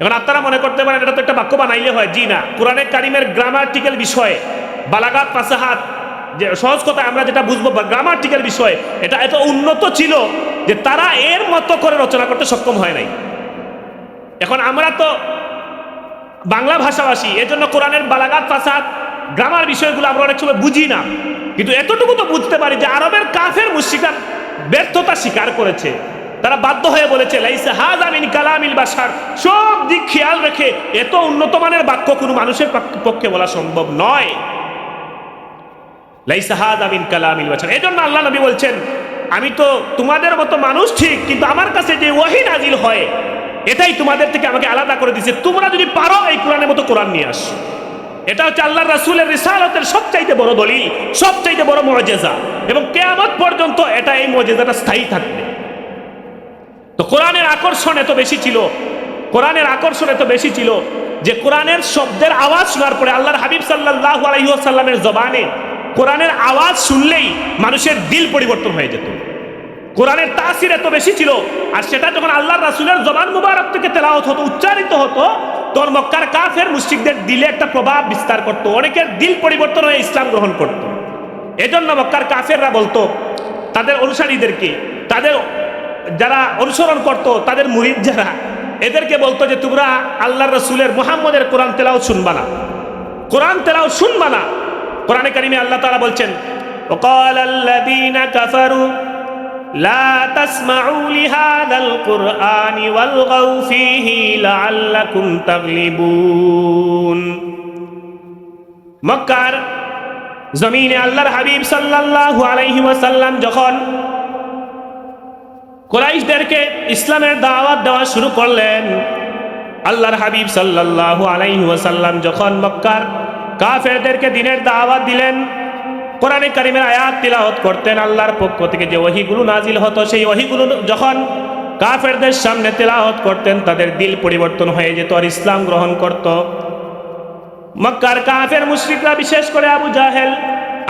এখন আপনারা মনে করতে পারেন এটা তো একটা বাক্য বানাইলে হয়। জি না, কোরআনে কারিমের গ্রামাটিক্যাল বিষয়, বালাগাত, ফাসাহাত, যে সহজ কথা আমরা যেটা বুঝবো গ্রামাটিক্যাল বিষয়, এটা এত উন্নত ছিল যে তারা এর মতো করে রচনা করতে সক্ষম হয় নাই। এখন আমরা তো বাংলা ভাষাভাষী, এজন্য কোরআনের বালাগাত, ফাসাহাত, গ্রামার বিষয়গুলো আমরা অনেক সময় বুঝি না, কিন্তু এতটুকু তো বুঝতে পারি যে আরবের কাফের মুশরিকরা ব্যর্থতা স্বীকার করেছে। তারা বাধ্য হয়ে বলেছে লাইসা হাযা মিন কালামিল বাশার, সব দিক খেয়াল রেখে এত উন্নত মানের বাক্য কোনো মানুষের পক্ষে বলা সম্ভব নয়। লাইসা হাযা মিন কালামিল বাশার। এজন্য আল্লাহ নবী বলছেন আমি তো তোমাদের মতো মানুষ ঠিক, কিন্তু আমার কাছে যে ওহী নাজিল হয় এটাই তোমাদের থেকে আমাকে আলাদা করে দিয়েছে। তোমরা যদি পারো এই কোরআনের মতো কোরআন নিয়ে আস। এটা হচ্ছে আল্লাহর রাসূলের রিসালাতের সবচাইতে বড় দলিল, সবচাইতে বড় মুআজিজা, এবং কিয়ামত পর্যন্ত এটা, এই মুআজিজাটা স্থায়ী থাকবে। তো কোরআনের আকর্ষণ এত বেশি ছিল, কোরআনের আকর্ষণ এত বেশি ছিল যে কোরআনের শব্দের আওয়াজ শোনার পরে আল্লাহর হাবিব সাল্লাল্লাহু আলাইহি ওয়াসাল্লামের জবানে কোরআনের আওয়াজ শুনলেই মানুষের দিল পরিবর্তন হয়ে যেত। কোরআনের তাসির এত বেশি ছিল, আর সেটা যখন আল্লাহর রাসূলের জবান মুবারক থেকে তেলাওয়াত হতো, উচ্চারিত হতো, তখন মক্কার কাফের মুশরিকদের দিলে একটা প্রভাব বিস্তার করত, অনেকের দিল পরিবর্তন হয়ে ইসলাম গ্রহণ করত। এজন্য মক্কার কাফেররা বলতো তাদের অনুসারীদেরকে, তাদের যারা অনুসরণ করত, তাদের মুরিদ যারা, এদেরকে বলতো যে তোমরা আল্লাহর রাসূলের মুহাম্মদের কোরআন তেলাওয়াত শুনবা না, কোরআন তেলাওয়াত শুনবা না। কোরআনে কারিমে আল্লাহ তাআলা বলছেন ওয়াকালাল্লাযীনা কাফারু লা তাসমাউ লিহাযাল কুরআনি ওয়ালগাউ ফীহি লাআল্লাকুম তাগলিবুন। মক্কার জমিনে আল্লাহর হাবিব সাল্লাল্লাহু আলাইহি ওয়াসাল্লাম যখন কুরাইশদেরকে ইসলামের দাওয়াত দেওয়া শুরু করলেন, আল্লাহর হাবিব সাল্লাল্লাহু আলাইহি ওয়াসাল্লাম যখন মক্কার কাফেরদেরকে দ্বীনের দাওয়াত দিলেন, কোরআনে কারিমের আয়াত তিলাওয়াত করতেন, আল্লাহর পক্ষ থেকে যে ওহীগুলো নাজিল হতো সেই ওহীগুলো যখন কাফেরদের সামনে তিলাওয়াত করতেন, তাদের দিল পরিবর্তন হয়ে যেত আর ইসলাম গ্রহণ করত। মক্কার কাফের মুশরিকরা, বিশেষ করে আবু জাহেল,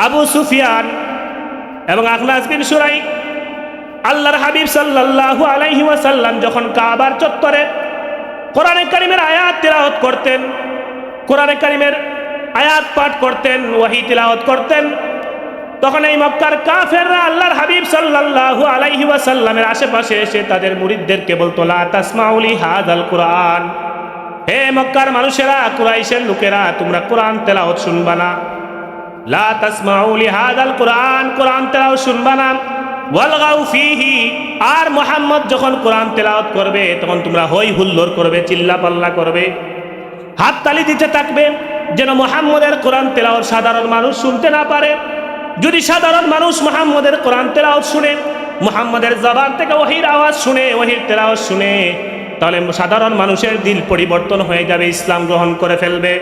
আবু সুফিয়ান এবং আখনাস বিন শুরাইক, আল্লাহর হাবিব সাল্লাল্লাহু আলাইহি ওয়াসাল্লাম যখন কাবার চত্বরে কোরআনে কারিমের আয়াত তিলাওয়াত করতেন, কোরআনে কারিমের আয়াত পাঠ করতেন, ওহী তিলাওয়াত করতেন, তখন এই মক্কার কাফেররা আল্লাহর হাবিব সাল্লাল্লাহু আলাইহি ওয়াসাল্লামের আশেপাশে এসে তাদের মুরিদদেরকে বলতো লা তাসমাউ লিহাযাল কুরআন, হে মক্কার মানুষেরা, কুরাইশের লোকেরা, তোমরা কোরআন তেলাওয়াত শুনবা না। লা তাসমাউ লিহাযাল কুরআন, কোরআন তেলাওয়াত শুনবা না। ওয়ালগাউ ফীহি, আর মুহাম্মদ যখন কোরআন তেলাওয়াত করবে তখন তোমরা হই হুল্লোড় করবে, চিল্লা পাল্লা করবে, হাত তালি দিতে থাকবে, যেন মুহাম্মদের কোরআন তেলাওয়াত সাধারণ মানুষ শুনতে না পারে। যদি সাধারণ মানুষ মুহাম্মদের কোরআন তেলাওয়াত শুনে, মুহাম্মদের জবান থেকে ওহীর আওয়াজ শুনে, ওহীর তেলাওয়াত শুনে, তাহলে সাধারণ মানুষের দিল পরিবর্তন হয়ে যাবে, ইসলাম গ্রহণ করে ফেলবে।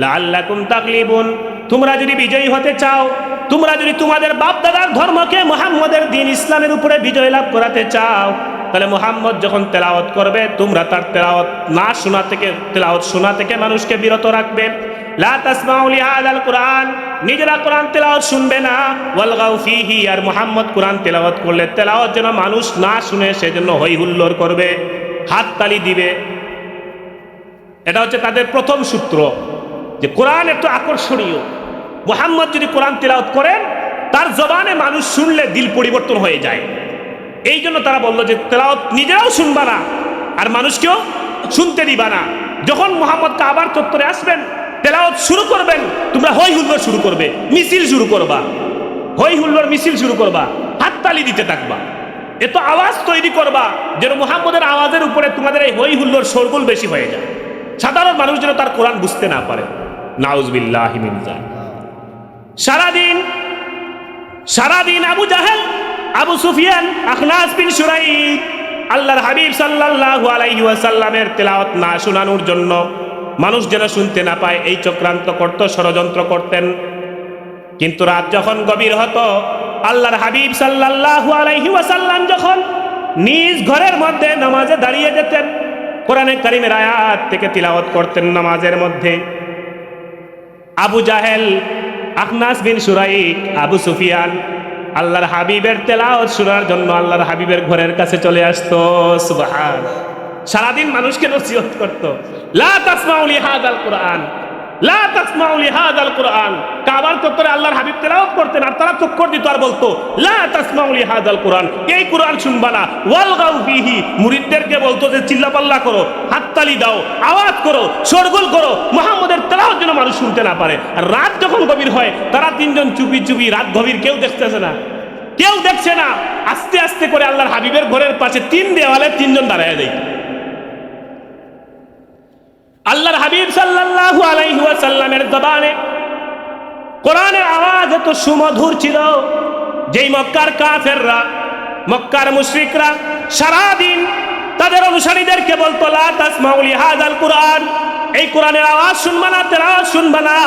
লাআল্লাকুম তাগলিবুন, তোমরা যদি বিজয়ী হতে চাও, তোমরা যদি তোমাদের বাপ দাদার ধর্মকে, মুহাম্মদের দ্বীন ইসলামের উপরে বিজয় লাভ করাতে চাও, তাহলে মুহাম্মদ যখন তেলাওয়াত করবে তোমরা তার তেলাওয়াত না শোনা থেকে, তেলাওয়াত শোনা থেকে মানুষকে বিরত রাখবে। লা তাসমাউ লিহাযাল কুরআন, নিজেরা কোরআন তেলাওয়াত শুনবে না। ওয়ালগাউ ফীহি, আর মুহাম্মদ কোরআন তেলাওয়াত করলে তেলাওয়াত যেন মানুষ না শুনে সেজন্য হই হুল্লোড় করবে, হাত তালি দিবে। এটা হচ্ছে তাদের প্রথম সূত্র, যে কোরআন একটু আকর্ষণীয়, মুহাম্মদ যদি কোরআন তেলাওয়াত করেন তার জবানে মানুষ শুনলে দিল পরিবর্তন হয়ে যায়। এই জন্য তারা বললো যে তেলাওয়াত নিজেরাও শুনবা না আর মানুষকেও শুনতে দিবা না। যখন মুহাম্মদ কাবার চত্বরে আসবেন, তেলাওয়াত শুরু করবেন, তোমরা হই হুল্লোড় শুরু করবে, মিছিল শুরু করবা, হই হুল্লোড় মিছিল শুরু করবা, হাততালি দিতে থাকবা, এত আওয়াজ তৈরি করবা যেন মুহাম্মদের আওয়াজের উপরে তোমাদের এই হই হুল্লোড় শোরগোল বেশি হয়ে যায়, সাধারণ মানুষ যেন তার কোরআন বুঝতে না পারে। নাউজুবিল্লাহি মিন যালিক। সারাদিন আবু জাহেল, আবু সুফিয়ান, আখনাস বিন শুরাইক আল্লাহর হাবিব সাল্লাল্লাহু আলাইহি ওয়াসাল্লামের তেলাওয়াত না শোনানোর জন্য মানুষ যেন শুনতে না পায় এই চক্রান্ত করত, ষড়যন্ত্র করতেন। কিন্তু রাত যখন গভীর হতো, আল্লাহর হাবিব সাল্লাল্লাহু আলাইহি ওয়াসাল্লাম যখন নিজ ঘরের মধ্যে নামাজে দাঁড়িয়ে যেতেন, কোরআনে কারীমের আয়াত থেকে তিলাওয়াত করতেন নামাজের মধ্যে, আবু জাহেল, আখনাস বিন শুরাইক, আবু সুফিয়ান আল্লাহর হাবিবের তেলাওয়াত শোনার জন্য আল্লাহর হাবিবের ঘরের কাছে চলে আসতো। সুবহান। সারাদিন মানুষকে নসিহত করত, লা তাসমাউ লিহাযাল কুরআন, লা তাসমাউ লিহাযাল কুরআন। কাবার চত্বরে আল্লাহর হাবিব তেলাওয়াত করতেন আর তারা চক্কর দিত আর বলতো, লা তাসমাউ লিহাযাল কুরআন, এই কুরআন শুনবা না। ওয়ালগাউ ফিহি, মুরিদদেরকে বলতো যে চিল্লাপাল্লা করো, হাততালি দাও, আওয়াজ করো, শোরগোল করো, মুহাম্মদের তেলাওয়াত যেন মানুষ শুনতে না পারে। আর রাত যখন গভীর হয়, তারা তিনজন চুপি চুপি, রাত গভীর, কেউ দেখতেছে না, কেউ দেখছে না, আস্তে আস্তে করে আল্লাহর হাবিবের ঘরের পাশে তিন দেওয়ালে তিনজন দাঁড়ায় দেয়। আল্লাহর হাবিব সাল্লাল্লাহু আলাইহি ওয়াসাল্লামের জবানে কোরআনের আওয়াজ এত সুমধুর ছিল, যেই মক্কার কাফেররা, মক্কার মুশরিকরা সারাদিন তাদের অনুসারীদেরকে বলতো, লা তাসমাউ লিহাযাল কুরআন, এই কোরআনের আওয়াজ শুনবা না, তেলাওয়াত শুনবা না,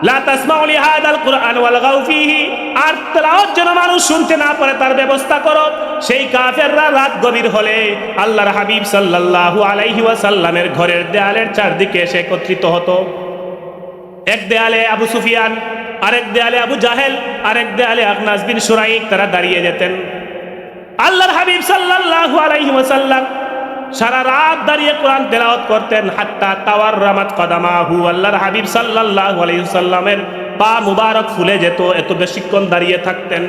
লা তাসমাউ লিহাযাল কুরআন ওয়ালগাউ ফিহি, আর তেলাওয়াত যেন মানুষ শুনতে না পারে তার ব্যবস্থা করো। সেই কাফেররা রাত গভীর হলে আল্লাহর হাবিব সাল্লাল্লাহু আলাইহি ওয়াসাল্লামের ঘরের দেয়ালের চারদিকে এসে একত্রিত হতো। এক দেয়ালে আবু সুফিয়ান, আরেক দেয়ালে আবু জাহেল, আরেক দেয়ালে আখনাস বিন শুরাইক, তারা দাঁড়িয়ে যেতেন। আল্লাহর হাবিব সাল্লাল্লাহু আলাইহি ওয়াসাল্লাম সারা রাত দাঁড়িয়ে কোরআন তেলাওয়াত করতেন, হাত্তা তাওয়াররামাত কদামাহু, আল্লাহর হাবিব সাল্লাল্লাহু আলাইহি ওয়াসাল্লামের পা মুবারক ফুলে যেত, এত বেশিক্ষণ দাঁড়িয়ে থাকতেন।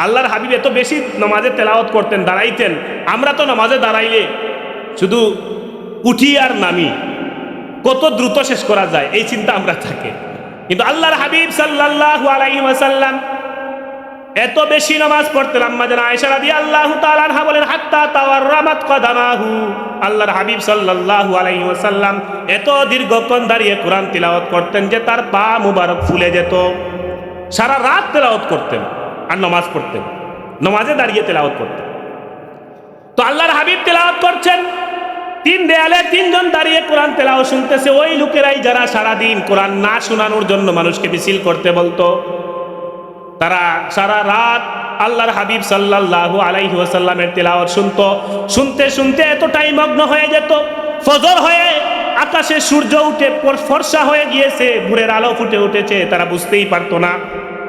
আল্লাহর হাবিব এত বেশি নামাজে তেলাওয়াত করতেন, দাঁড়াইতেন। আমরা তো নামাজে দাঁড়াইলে শুধু উঠি আর নামি, কত দ্রুত শেষ করা যায় এই চিন্তা আমরা থাকে। কিন্তু আল্লাহর হাবিব সাল্লাল্লাহু আলাইহি ওয়াসাল্লাম এত বেশি নামাজ পড়তেন। আম্মা জান আয়েশা রাদিয়াল্লাহু তাআলা আনহা বলেন, হাত্তা তাওয়াররামাত কদামাহু, আল্লাহর হাবিব সাল্লাল্লাহু আলাইহি ওয়াসাল্লাম এত দীর্ঘক্ষণ দাঁড়িয়ে কোরআন তিলাওয়াত করতেন যে তার পা মুবারক ফুলে যেত। সারা রাত তেলাওয়াত করতেন আর নামাজ পড়তেন, নামাজে দাঁড়িয়ে তেলাওয়াত করতেন। তো আল্লাহর হাবিব তেলাওয়াত করছেন, তিন দেয়ালে তিনজন দাঁড়িয়ে কোরআন তেলাওয়াত শুনতেছে। ওই লোকেরাই যারা সারাদিন কোরআন না শোনানোর জন্য মানুষকে মিছিল করতে বলতো, তারা সারা রাত আল্লাহর হাবিব সাল্লাল্লাহু আলাইহি ওয়াসাল্লামের তেলাওয়াত শুনতো। শুনতে শুনতে এতটাই মগ্ন হয়ে যেত, ফজর হয়ে আকাশে সূর্য উঠে ফর্সা হয়ে গিয়েছে, ভোরের আলো ফুটে উঠেছে, তারা বুঝতেই পারতো না।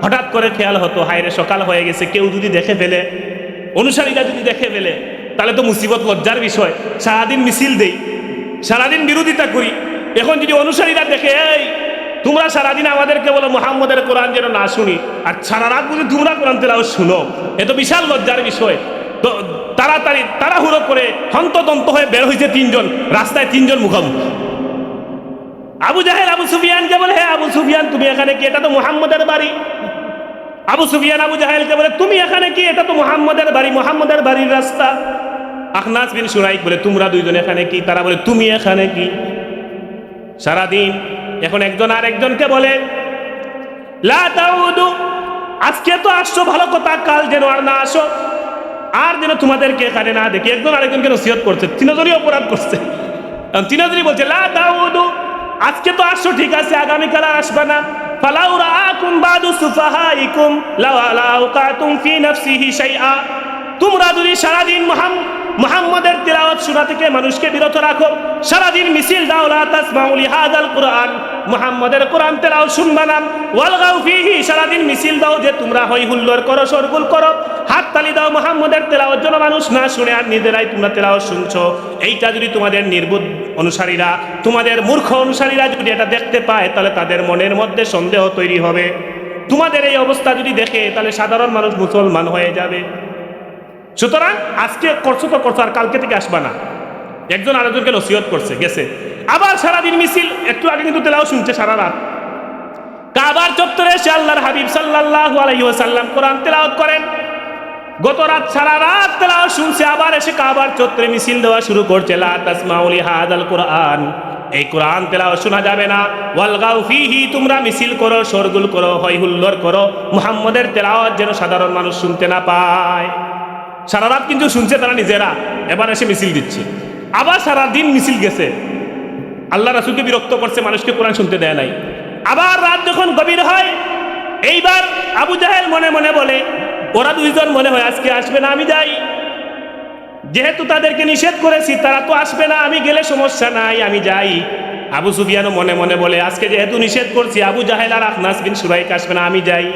হঠাৎ করে খেয়াল হতো, হায়রে সকাল হয়ে গেছে, কেউ যদি দেখে ফেলে, অনুসারীরা যদি দেখে ফেলে, তাহলে তো মুসিবত, লজ্জার বিষয়। সারাদিন মিছিল দেই, সারাদিন বিরোধিতা করি, এখন যদি অনুসারীরা দেখে, এই তোমরা সারাদিন আমাদেরকে বলো মুহাম্মদের কোরআন যেন না শুনি, আর সারা রাত যদি তোমরা কোরআন তেলাওয়াত শুনো, এ তো বিশাল লজ্জার বিষয়। তো তাড়াতাড়ি তাড়াহুড়ো করে হন্তদন্ত হয়ে বের হয়েছে তিনজন, রাস্তায় তিনজন মুখোমুখি। আবু জাহেল আবু সুফিয়ানকে বলে, হে আবু সুফিয়ান, তুমি এখানে কি? এটা তো মুহাম্মদের বাড়ি। আবু সুফিয়ান আবু জাহেলকে বলে, তুমি এখানে কি? এটা তো মুহাম্মদের বাড়ি, মুহাম্মদের বাড়ির রাস্তা। আখনাস বিন শুরাইক বলে, তোমরা দুইজন এখানে কি? তারা বলে, তুমি এখানে কি? সারাদিন এখন একজন আর একজনকে বলে, লা তাউদু, আজকে তো আসছো ভালো কথা, কাল যেন আর না আসো, আর যেন তোমাদেরকে এখানে না দেখি। একজন আরেকজনকে নসিহত করছে, তিনজনই অপরাধ করছে। তিনজনই বলছে, লা তাউদু, আজকে তো আসছো ঠিক আছে, আগামীকাল আর আসবে না। ফালাউ রাআকুম বাদু সুফাহাইকুম লাওয়ালাউকাতুম ফি নাফসিহি শাইআ, তোমরা যদি সারাদিন মুহাম্মদের তিলাওয়াত শোনা থেকে মানুষকে বিরত রাখো, সারাদিন মিছিল দাও, লা তাসমাউ লিহাযাল কুরআন, মুহাম্মদের কোরআন তেলাওয়াত শুনবা না, ওয়ালগাউ ফিহি, সারাদিন মিছিল দাও যে তোমরা হই হুল্লোড় করো, শোরগোল করো, হাততালি দাও মুহাম্মদের তেলাওয়াত যেন মানুষ না শুনে, আর নিজেরাই তোমরা তেলাওয়াত শুনছো। এইটা যদি তোমাদের নির্বুদ্ধ অনুসারীরা, তোমাদের মূর্খ অনুসারীরা যদি এটা দেখতে পায়, তাহলে তাদের মনের মধ্যে সন্দেহ তৈরি হবে। তোমাদের এই অবস্থা যদি দেখে, তাহলে সাধারণ মানুষ মুসলমান হয়ে যাবে। সুতরাং আজকে করছো তো করছো, আর কালকে থেকে আসবা না। একজন আরেকজনকে নসিহত করছে, গেছে। আবার সারাদিন মিছিল, একটু আগে কিন্তু তেলাওয়াত শুনছে সারা রাত। কাবার চত্বরে এসে আল্লাহর হাবিব সাল্লাল্লাহু আলাইহি ওয়াসাল্লাম কোরআন তেলাওয়াত করেন। গত রাত সারা রাত তেলাওয়াত শুনছে, আবার এসে কাবার চত্বরে মিছিল দেওয়া শুরু করছে, লা তাসমাউ লিহাযাল কুরআন, এই কোরআন তেলাওয়াত শোনা যাবে না, ওয়ালগাউ ফিহি, তোমরা মিছিল করো, শোরগোল করো, হয় হুল্লোড় করো, মুহাম্মদের তেলাওয়াত যেন সাধারণ মানুষ শুনতে না পায়। সারা রাত কিন্তু শুনছে তারা নিজেরা, এবার এসে মিছিল দিচ্ছে। আবার সারা দিন মিছিল গেছে, আল্লাহ রাসূলকে বিরক্ত করছে, মানুষকে কোরআন শুনতে দেয় নাই। আবার রাত যখন গভীর হয়, এইবার আবু জাহেল মনে মনে বলে, ওরা দুইজন মনে হয় আজকে আসবে না, আমি যাই। যেহেতু তাদেরকে নিষেধ করেছি, তারা তো আসবে না, আমি গেলে সমস্যা নাই, আমি যাই। আবু সুফিয়ানও মনে মনে বলে, আজকে যেহেতু নিষেধ করছি, আবু জাহেল আর আখনাস বিন শুরাইক আসবে না, আমি যাই।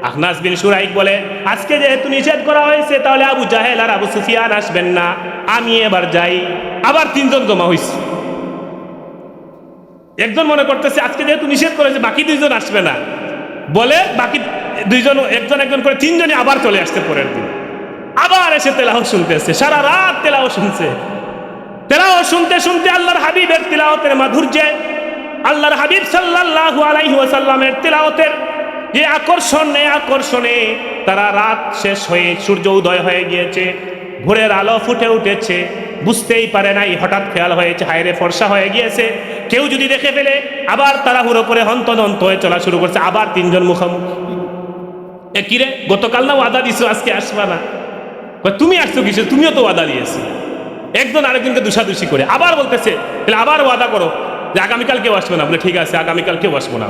আখনাস বিন শুরাইক বলে, আজকে যেহেতু নিষেধ করা হয়েছে, তাহলে আবু জাহেল আর আবু সুফিয়ান আসবেন না, আমি এবার যাই। আবার তিনজন জমা হয়েছে। একজন মনে করতেছে আজকে যেহেতু নিষেধ করেছে, বাকি দুইজন আসবে না বলে, বাকি দুইজন একজন একজন করে তিনজনই আবার চলে আসতে পরের দিন। আবার এসে তেলাওয়াত শুনতেছে, সারা রাত তেলাওয়াত শুনছে। তেলাওয়াত শুনতে শুনতে আল্লাহর হাবিবের তেলাওয়াতের মাধুর্যে, আল্লাহর হাবিব সাল্লাল্লাহু আলাইহি ওয়াসাল্লামের তেলাওয়াতের যে আকর্ষণ, এই আকর্ষণে তারা রাত শেষ হয়ে সূর্য উদয় হয়ে গিয়েছে, ভোরের আলো ফুটে উঠেছে, বুঝতেই পারে নাই। হঠাৎ খেয়াল হয়েছে হায়রে ফর্সা হয়ে গিয়েছে, কেউ যদি দেখে ফেলে, আবার তাড়াহুড়ো করে হন্তদন্ত হয়ে চলা শুরু করছে। আবার তিনজন মুখোমুখি। এ কিরে, গতকাল না ওয়াদা দিছো আজকে আসবা না? তুমি আসছো কিছু, তুমিও তো ওয়াদা দিয়েছো। একজন আরেকজনকে দুষাদুষি করে আবার বলতেছে, তাহলে আবার ওয়াদা করো যে আগামীকাল কেউ আসবে না। বলে ঠিক আছে, আগামীকাল কেউ আসবো না।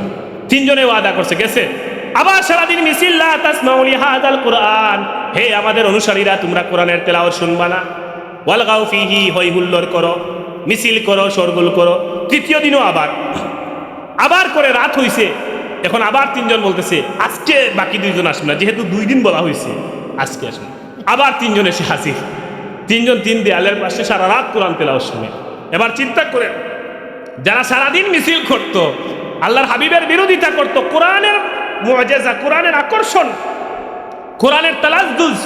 তিনজনে ওয়াদা করছে, গেছে। আবার সারাদিন মিছিল, লা তাসমাউ লিহাযাল কুরআন, হে আমাদের অনুসারীরা, তোমরা কোরআনের তেলাওয়াত শুনবা না। ওয়ালগাউ ফিহি, হই হুল্লোড় করো, মিছিল করো, শোরগোল করো। তৃতীয় দিনও আবার করে রাত হইছে। এখন আবার তিনজন বলতেছে আজকে বাকি দুইজন আসবে না, যেহেতু 2 দিন বলা হয়েছে, আজকে আসবে। আবার তিনজন এসে হাজির। তিনজন তিন দেয়ালের পাশে সারা রাত কোরআন তেলাওয়াত শুনে। এবার চিন্তা করে, যারা সারাদিন মিছিল করত, আল্লাহর হাবিবের বিরোধিতা করত, কোরআনের মুআজিজা, কোরআনের আকর্ষণ, কোরআনের তালাজ্জুজ,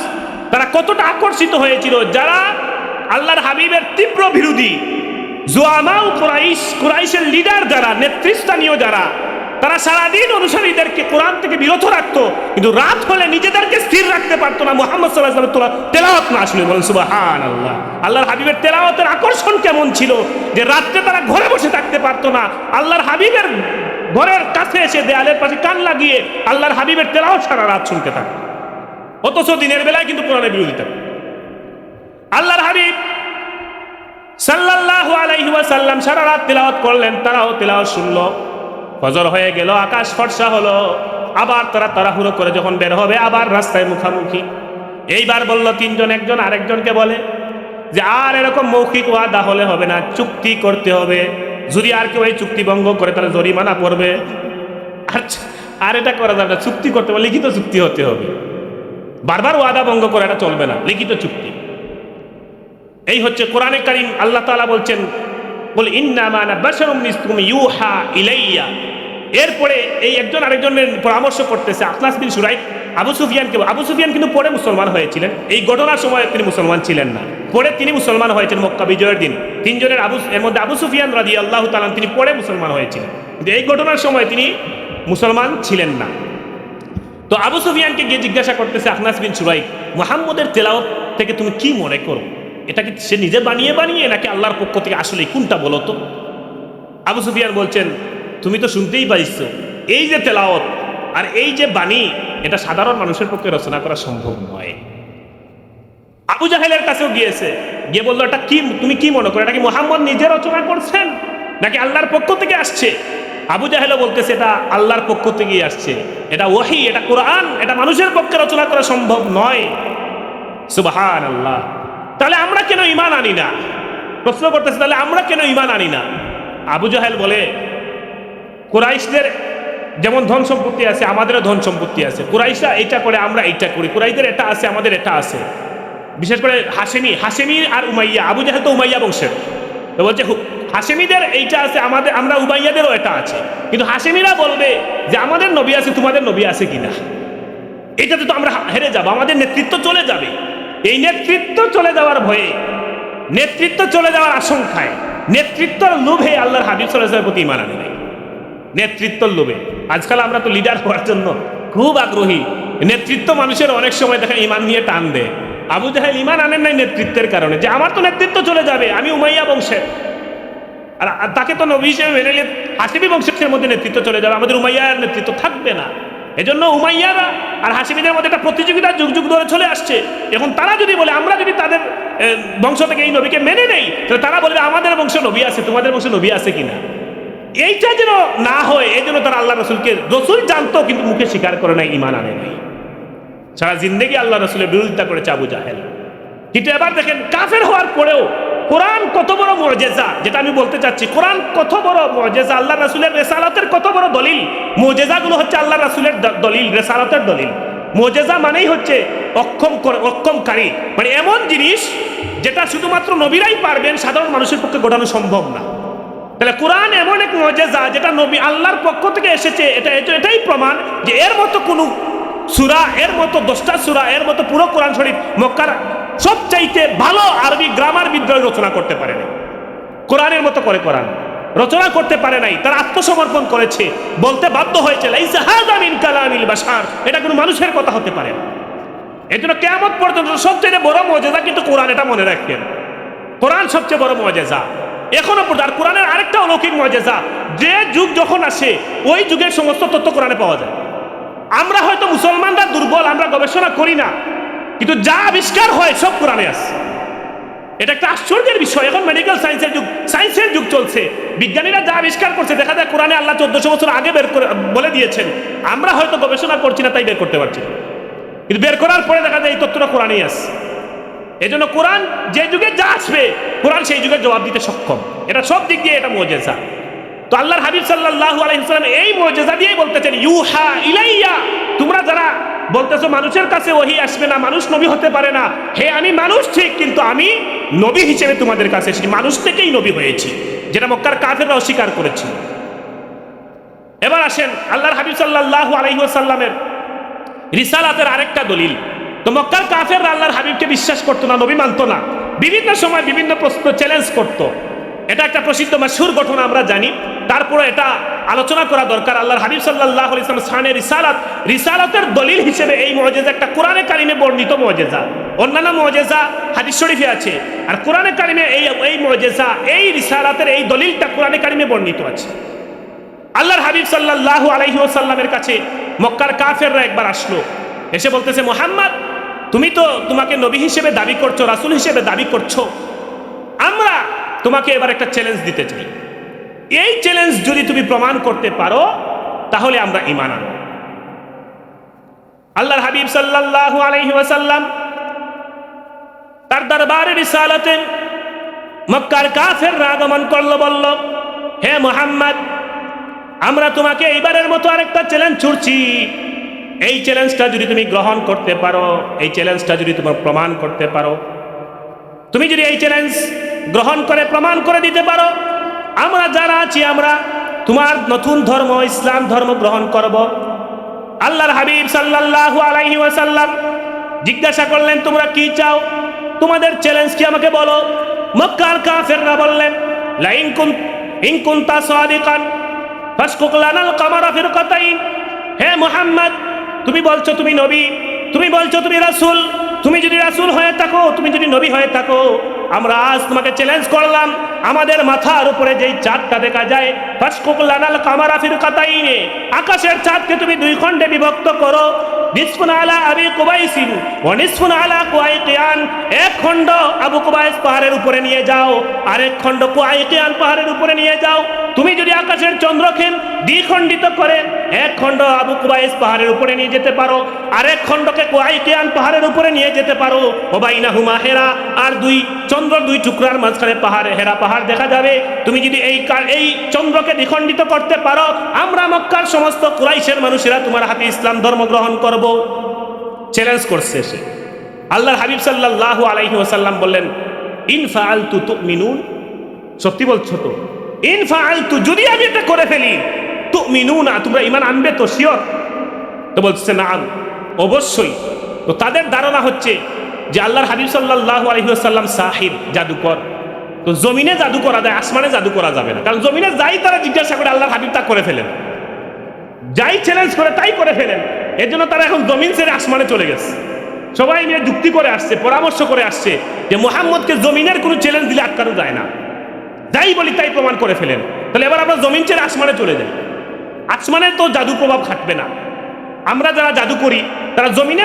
তারা কতটা আকর্ষিত হয়েছিল। যারা আল্লাহর হাবিবের তীব্র বিরোধী, জুআমাউ কুরাইশ, কুরাইশের লিডার যারা, নেতৃস্থানীয় যারা, তারা সারাদিন অনুসারীদেরকে কোরআন থেকে বিরত রাখতো, কিন্তু রাত হলে নিজেদেরকে স্থির রাখতে পারতো না মুহাম্মদ সাল্লাল্লাহু আলাইহি ওয়াসাল্লামের তেলাওয়াত না আসলে। বলেন সুবহানাল্লাহ। আল্লাহর হাবিবের তেলাওয়াতের আকর্ষণ কেমন ছিল যে রাত্রে তারা ঘরে বসে থাকতে পারতো না, আল্লাহর হাবিবের ঘরের কাছে এসে দেয়ালের পাশে কান লাগিয়ে আল্লাহর হাবিবের তেলাওয়াত সারা রাত শুনতে থাকতো। অথচ দিনের বেলায় কিন্তু কোরআনের বিরোধিতা। আল্লাহর হাবিব সাল্লাল্লাহু আলাইহি ওয়াসাল্লাম সারা রাত তেলাওয়াত করলেন, তারাও তেলাওয়াত শুনলো। ফজর হয়ে গেল, আকাশ ফর্সা হলো। আবার তারা তাড়াহুড়ো করে যখন বের হবে, আবার রাস্তায় মুখামুখি। এইবার বলল তিনজন, একজন আরেকজনকে বলে যে আর এরকম মৌখিক ওয়াদা হলে হবে না, চুক্তি করতে হবে। যদি আর কেউ এই চুক্তি ভঙ্গ করে তাহলে জরিমানা পড়বে। আর এটা করা যাবে না, চুক্তি করতে হবে, লিখিত চুক্তি হতে হবে। বারবার ওয়াদা ভঙ্গ করে এটা চলবে না, লিখিত চুক্তি। এই হচ্ছে কোরআনে কারীম। আল্লাহ তাআলা বলছেন, বল ইন্নামা আনা বাশারুম মিসলুকুম ইউহা ইলাইয়া। এরপরে এই একজন আরেকজনের পরামর্শ করতেছে। আখনাস বিন শুরাইক আবু সুফিয়ানকে, আবু সুফিয়ান কিন্তু পরে মুসলমান হয়েছিলেন, এই ঘটনার সময় তিনি মুসলমান ছিলেন না, পরে তিনি মুসলমান হয়েছেন মক্কা বিজয়ের দিন। তিনজনের এর মধ্যে আবু সুফিয়ান রাদিয়াল্লাহু তাআলা তিনি পরে মুসলমান হয়েছিলেন, কিন্তু এই ঘটনার সময় তিনি মুসলমান ছিলেন না। তো আবু সুফিয়ানকে গিয়ে জিজ্ঞাসা করতেছে আখনাস বিন শুরাইক, মুহাম্মদের তেলাওয়াত থেকে তুমি কি মনে করো? এটা কি সে নিজে বানিয়ে নাকি আল্লাহর পক্ষ থেকে? আসলে কোনটা বলো তো? আবু সুফিয়ান বলছেন, তুমি তো শুনতেই পাইছো, এই যে তেলাওয়াত আর এই যে বাণী, এটা সাধারণ মানুষের পক্ষে রচনা করা সম্ভব নয়। আবু জাহেলের কাছেও গিয়েছে, গিয়ে বললো এটা কি, তুমি কি মনে করো, এটা কি মুহাম্মদ নিজে রচনা করছেন নাকি আল্লাহর পক্ষ থেকে আসছে? আবু জাহেলও বলতেছে এটা আল্লাহর পক্ষ থেকেই আসছে, এটা ওহী, এটা কোরআন, এটা মানুষের পক্ষে রচনা করা সম্ভব নয়। সুবহানাল্লাহ। তাহলে আমরা কেন ঈমান আনি না? প্রশ্ন করতেছে, তাহলে আমরা কেন ঈমান আনি না? আবু জাহেল বলে, কুরাইশদের যেমন ধন সম্পত্তি আছে, আমাদেরও ধন সম্পত্তি আছে। কুরাইশরা এইটা করে, আমরা এইটা করি। কুরাইশদের এটা আছে, আমাদের এটা আছে। বিশেষ করে হাশেমি আর উমাইয়া, আবু জাহেল তো উমাইয়া বংশের, তো বলছে হাশেমিদের এইটা আছে, আমরা উমাইয়াদেরও এটা আছে। কিন্তু হাশেমিরা বলবে যে আমাদের নবী আছে, তোমাদের নবী আছে কিনা, এইটাতে তো আমরা হেরে যাব, আমাদের নেতৃত্ব চলে যাবে। এই নেতৃত্ব চলে যাওয়ার ভয়ে, নেতৃত্ব চলে যাওয়ার আশঙ্কায়, নেতৃত্বর লোভে আল্লাহর হাবিব সাল্লাল্লাহু আলাইহি ওয়াসাল্লামের প্রতি ঈমান আনে নাই। নেতৃত্বর লোভে। আজকাল আমরা তো লিডার হওয়ার জন্য খুব আগ্রহী, নেতৃত্ব মানুষের অনেক সময় দেখেন ঈমান নিয়ে টান দেয়। আবু জাহেল ঈমান আনেন নাই নেতৃত্বের কারণে, যে আমার তো নেতৃত্ব চলে যাবে, আমি উমাইয়া বংশের, আর তাকে তো নবী হিসেবে মেনে নিলে হাশিমি বংশের মধ্যে নেতৃত্ব চলে যাবে, আমাদের উমাইয়ার নেতৃত্ব থাকবে না। এজন্য উমাইয়ারা আর হাশিমিদের মধ্যে একটা প্রতিযোগিতা যুগ যুগ ধরে চলে আসছে। এখন তারা যদি বলে, আমরা যদি তাদের বংশ থেকে এই নবীকে মেনে নেই, তাহলে তারা বলবে আমাদের বংশে নবী আছে, তোমাদের বংশে নবী আছে কিনা। এইটা যেন না হয় এই জন্য তারা আল্লাহ রসুলকে, রসুল জানতো কিন্তু মুখে স্বীকার করে নাই, ঈমান আনে নাই, সারা জিন্দেগি আল্লাহ রসুলের বিরোধিতা করেছে আবু জাহেল। কিন্তু এবার দেখেন কাফের হওয়ার পরেও কোরআন কত বড় মুআজিজা, যেটা আমি বলতে চাচ্ছি, কোরআন কত বড় মুআজিজা, আল্লাহ রাসূলের রিসালাতের কত বড় দলিল। মুআজিজাগুলো হচ্ছে আল্লাহ রাসূলের দলিল, রিসালাতের দলিল। মুআজিজা মানেই হচ্ছে অক্ষমকারী, মানে এমন জিনিস যেটা শুধুমাত্র নবীরাই পারবেন, সাধারণ মানুষের পক্ষে ঘটানো সম্ভব না। তাহলে কোরআন এমন এক মুআজিজা যেটা নবী আল্লাহর পক্ষ থেকে এসেছে, এটাই প্রমাণ যে এর মতো কোনো সূরা, এর মতো 10টা সূরা, এর মতো পুরো কোরআন শরীফ মক্কার সবচাইতে ভালো আরবি গ্রামার বিদ্রোহ রচনা করতে পারে নাই। কোরআনের মতো করে কোরআন রচনা করতে পারে নাই, তারা আত্মসমর্পণ করেছে, বলতে বাধ্য হয়েছে লাইসা হাযা মিন কালামিল বাশার, এটা কোনো মানুষের কথা হতে পারে না। এজন্য কিয়ামত পর্যন্ত সবচেয়ে বড় মুআজিজা কিন্তু কোরআন, এটা মনে রাখবেন। কোরআন সবচেয়ে বড় মুআজিজা এখনো পর্যন্ত। আর কোরআনের আরেকটা অলৌকিক মুআজিজা, যে যুগ যখন আসে ওই যুগের সমস্ত তথ্য কোরআনে পাওয়া যায়। আমরা হয়তো মুসলমানরা দুর্বল, আমরা গবেষণা করি না, কিন্তু যা আবিষ্কার হয় সব কোরআনে আছে। এটা একটা আশ্চর্যের বিষয়। এখন মেডিকেল সায়েন্সের যুগ চলছে, বিজ্ঞানীরা যা আবিষ্কার করছে দেখা যায় কোরআনে আল্লাহ 1400 বছর আগে বের করে বলে দিয়েছেন। আমরা হয়তো গবেষণা করছি না, তাই বের করতে পারছি না, কিন্তু বের করার পরে দেখা যায় এই তথ্যটা কোরআনেই আছে। এই জন্য কোরআন যে যুগে যা আসবে, কোরআন সেই যুগে জবাব দিতে সক্ষম। এটা সব দিক দিয়ে এটা মুআজিজা। তো আল্লাহর হাবিব সাল্লাল্লাহু আলাইহি ওয়াসাল্লাম এই মুআজিজা দিয়েই বলতেছেন, ইউহা ইলাইয়া, তোমরা যারা বলতেছো মানুষের কাছে ওহী আসবে না, মানুষ নবী হতে পারে না, হে আমি মানুষ ঠিক, কিন্তু আমি নবী হিসেবে তোমাদের কাছে এসেছি, মানুষ থেকেই নবী হয়েছি, যেটা মক্কার কাফেররা অস্বীকার করেছিল। এবার আসেন আল্লাহর হাবিব সাল্লাল্লাহু আলাইহি ওয়াসাল্লামের রিসালাতের আরেকটা দলিল। তো মক্কার কাফেররা আল্লাহর হাবিবকে বিশ্বাস করতো না, নবী মানতো না, বিভিন্ন সময় বিভিন্ন প্রশ্ন চ্যালেঞ্জ করতো। এটা একটা প্রসিদ্ধ মাশহুর ঘটনা আমরা জানি, তারপরে এটা আলোচনা করা দরকার। আল্লাহর হাবিব সাল্লাল্লাহু আলাইহি ওয়াসাল্লাম শানে রিসালাতের দলিল হিসেবে এই মুআজিজা একটা কোরআনে কারিমে বর্ণিত মুআজিজা। অন্যান্য মুআজিজা হাদিস শরীফে আছে, আর কোরআনে কারিমে এই মুআজিজা, এই রিসালাতের এই দলিলটা কোরআনে কারিমে বর্ণিত আছে। আল্লাহর হাবিব সাল্লাল্লাহু আলাইহি ওয়াসাল্লামের কাছে মক্কার কাফেররা একবার আসলো, এসে বলতেছে, মুহাম্মদ তুমি তো তোমাকে নবী হিসেবে দাবি করছো, রাসূল হিসেবে দাবি করছো, আমরা তোমাকে এবার একটা চ্যালেঞ্জ দিতে চাই। এই চ্যালেঞ্জ যদি তুমি প্রমাণ করতে পারো তাহলে আমরা ঈমান আনব। আল্লাহর হাবিব সাল্লাল্লাহু আলাইহি ওয়াসাল্লাম তার দরবারে রিসালাতে মক্কার কাফেররা আগমন করলো, বলল, হে মুহাম্মদ আমরা তোমাকে এইবারের মতো আরেকটা চ্যালেঞ্জ ছুড়ছি। এই চ্যালেঞ্জটা যদি তুমি গ্রহণ করতে পারো, এই চ্যালেঞ্জটা যদি তুমি প্রমাণ করতে পারো, তুমি যদি এই চ্যালেঞ্জ গ্রহণ করে প্রমাণ করে দিতে পারো, আমরা যারা আছি আমরা তোমার নতুন ধর্ম ইসলাম ধর্ম গ্রহণ করব। আল্লাহর হাবিব সাল্লাল্লাহু আলাইহি ওয়াসাল্লাম জিজ্ঞাসা করলেন, তোমরা কি চাও, তোমাদের চ্যালেঞ্জ কি আমাকে বলো। মক্কার কাফেররা বললেন, লা ইন কুনতা সাদিকান ফাসকুক লানাল কামারা ফিরকাতাইন, হে মুহাম্মদ তুমি বলছো তুমি নবী, তুমি বলছো তুমি রাসূল, তুমি যদি রাসূল হয়ে থাকো, তুমি যদি নবী হয়ে থাকো, আমরা আজ তোমাকে চ্যালেঞ্জ করলাম, আমাদের মাথার উপরে যেই চাঁদটা দেখা যায়, ফাসকুক লানাল কামারা ফিরকাতাইন, আকাশের চাঁদকে তুমি দুই খণ্ডে বিভক্ত করো, নিসফুন আলা আবি কুবাইসিন ওয়া নিসফুন আলা কুয়াইকিয়ান, এক খণ্ড আবু কুবাইস পাহাড়ের উপরে নিয়ে যাও, আরেক খণ্ড কুয়াইকিয়ান পাহাড়ের উপরে নিয়ে যাও। তুমি যদি আকাশের চন্দ্রকে দ্বিখণ্ডিত করে এক খণ্ড আবু কুবাইস পাহাড়ের উপরে নিয়ে যেতে পারো, আরেক খণ্ডকে কুয়াইকিয়ান পাহাড়ের উপরে নিয়ে যেতে পারো, ওবাইনাহুমা হেরা, আর চন্দ্র দুই টুকরার মাঝখানে পাহাড়, হেরা পাহাড় দেখা যাবে। তুমি যদি এই চন্দ্রকে দ্বিখণ্ডিত করতে পারো, আমরা মক্কার সমস্ত কুরাইশের মানুষেরা তোমার হাতে ইসলাম ধর্ম গ্রহণ করব। চ্যালেঞ্জ করছে সে। আল্লাহর হাবিব সাল্লাল্লাহু আলাইহি ওয়াসাল্লাম বললেন, ইন ফাআলতু তুমিনুন, সত্যি বলছো তো? ইন ফাআলতু, যদি আমি এটা করে ফেলি, তুমিনুনা, তোমরা ঈমান আনবে তো শিওর? তো বলছে নাম, অবশ্যই। তো তাদের ধারণা হচ্ছে যে আল্লাহর হাবিব সাল্লাল্লাহু আলাইহি ওয়াসাল্লাম সাহির, জাদুকর। তো জমিনে জাদু করা যায়, আসমানে জাদু করা যাবে না, কারণ জমিনে যাই তারা জিজ্ঞাসা করে আল্লাহর হাবিব তা করে ফেলেন, যাই চ্যালেঞ্জ করে তাই করে ফেলেন। এর জন্য তারা এখন জমিন ছেড়ে আসমানে চলে গেছে। সবাই মিলে যুক্তি করে আসছে, পরামর্শ করে আসছে যে মুহাম্মদকে জমিনের কোনো চ্যালেঞ্জ দিলে আটকানো যায় না, যাই বলি তাই প্রমাণ করে ফেলেন। তাহলে এবার আমরা জমিন ছেড়ে আসমানে চলে যাই, আসমানে তো জাদু প্রভাব খাটবে না। আমরা যারা জাদু করি তারা জমিনে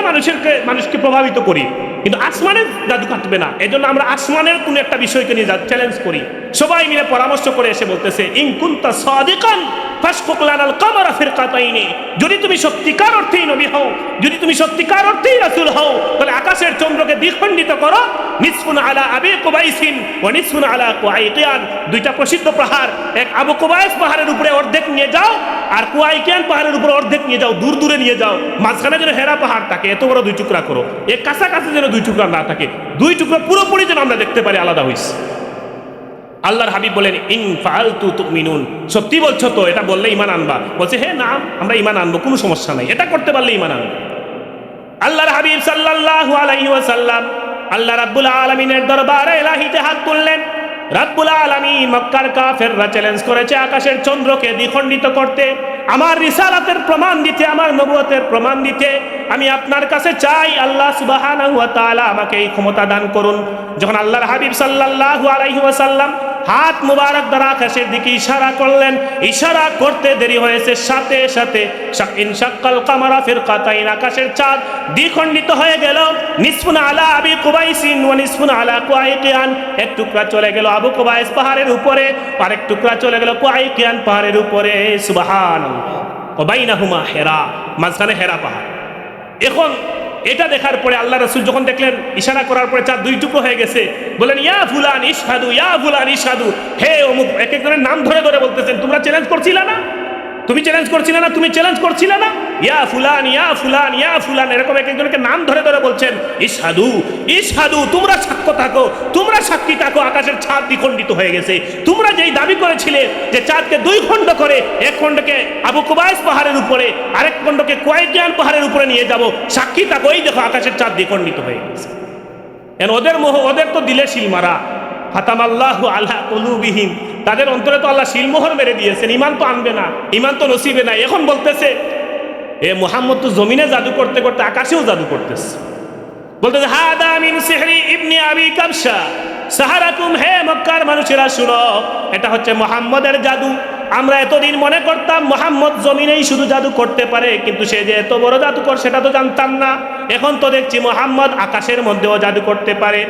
মানুষকে প্রভাবিত করি, কিন্তু আসমানের জাদু কাটবে না। এজন্য আমরা আসমানের কোনো একটা বিষয়কে নিয়ে চ্যালেঞ্জ করি। সবাই মিলে পরামর্শ করে এসে বলতেছে, ইন কুনতা সাদিকান ফাসফুক লানাল কামারা ফিরকাতাইনি, যদি তুমি সত্যিকার অর্থেই নবী হও, যদি তুমি সত্যিকার অর্থেই রাসূল হও, তাহলে আকাশের চন্দ্রকে দ্বিখণ্ডিত করো। নিসফুন আলা আবি কুবাইসিন ওয়া নিসফুন আলা কুআইকিয়ান, দুইটা প্রসিদ্ধ পাহাড়, এক আবু কুবাইস পাহাড়ের উপরে অর্ধেক নিয়ে যাও, আর কুআইকিয়ান পাহাড়ের উপরে অর্ধেক নিয়ে যাও, দূর দূরে নিয়ে যাও। মাঝখানে যেন হেরা পাহাড় থাকে, এত বড় দুই টুকরা করো। এর কাছাকাছি যেন দুই টুকরা না থাকে, দুই টুকরা পুরোপুরি যেন আমরা দেখতে পারি আলাদা হইছে। আল্লাহর হাবিব বলেন, ইন ফাআলতু তুমিনুন, সত্যি বলছো তো? এটা বললে ঈমান আনবা? বলছে, হ্যাঁ না, আমরা ঈমান আনবো, কোনো সমস্যা নাই, এটা করতে পারলে ঈমান আনবো। আল্লাহর হাবিব সাল্লাল্লাহু আলাইহি ওয়াসাল্লাম আল্লাহ রাব্বুল আলামিনের দরবারে ইলাহিতে হাত তুললেন। রাব্বুল আলামিন মক্কার কাফেররা চ্যালেঞ্জ করেছে আকাশের চন্দ্রকে দ্বিখণ্ডিত করতে, আমার রিসালাতের প্রমাণ দিতে, আমার নবুয়তের প্রমাণ দিতে। আমি আপনার কাছে চাই, আল্লাহ সুবহানাহু ওয়া তাআলা আমাকে এই ক্ষমতা দান করুন। যখন আল্লাহর হাবিব সাল্লাল্লাহু আলাইহি ওয়াসাল্লাম হাত মুবারক দ্বারা আকাশের দিকে ইশারা করলেন, ইশারা করতে দেরি হয়েছে, সাথে সাথে ইনশাক্কাল কামারা ফিরকাতাইন, আকাশের চাঁদ দ্বিখণ্ডিত হয়ে গেল। নিসফুন আলা আবি কুবাইসিন ওয়া নিসফুন আলা কুআইকিয়ান, এক টুকরা চলে গেল আবু কুবাইস পাহাড়ের উপরে, আরেক টুকরা চলে গেল কুআইকিয়ান পাহাড়ের উপরে। সুবহানাল্লাহ। ওয়া বাইনাহুমা হেরা, মাঝখানে হেরা পাহাড়। এখন এটা দেখার পরে আল্লাহ রাসূল যখন দেখলেন ইশারা করার পরে চাঁদ দুই টুকরো হয়ে গেছে, বলেন, ইয়া ফুলান ইশহাদু, ইয়া ফুলান ইশহাদু, হে অমুক, এক একজনের নাম ধরে ধরে বলতেছেন, তোমরা চ্যালেঞ্জ করছিলে না, তুমি চ্যালেঞ্জ করছিলে না, তুমি চ্যালেঞ্জ করছিলে না, ইয়া ফুলান ইয়া ফুলান ইয়া ফুলান, এরকম এক একজনকে নাম ধরে ধরে বলছেন, ইশহাদু ইশহাদু, তোমরা সাক্ষ্য থাকো, তোমরা সাক্ষী থাকো, আকাশের ছাদ দ্বিখণ্ডিত হয়ে গেছে। তোমরা যেই দাবি করেছিলে যে চাঁদকে দুই খণ্ড করে, এক খণ্ডকে আবু কুবাইস পাহাড়ের উপরে, আরেক খণ্ডকে কুআইকিয়ান পাহাড়ের উপরে নিয়ে যাব, সাক্ষী থাকো, এই দেখো আকাশের ছাদ দ্বিখণ্ডিত হয়ে গেছে। ওদের মোহ, ওদের তো দিলে শিল মারা, ফাতামাল্লাহু আলা কুলুবিহিম, তাদের অন্তরে তো আল্লাহ শিলমোহর মেরে দিয়েছেন, ঈমান তো আনবে না, ঈমান তো নসিবে নাই। এখন বলতেছে, এ মুহাম্মদ তো জমিনে জাদু করতে করতে আকাশেও জাদু করতেছে। বলতেছে, হাদা মিন সিহরি ইবনে আবি কাবশা সাহারাকুম, হে মক্কার মানুষেরা শুনো, এটা হচ্ছে মুহাম্মদের জাদু। আমরা এতদিন মনে করতাম মুহাম্মদ জমিনেই শুধু জাদু করতে পারে, কিন্তু সে যে এত বড় জাদুকর সেটা তো জানতাম না। এখন তো দেখছি মুহাম্মদ আকাশের মধ্যেও জাদু করতে পারে।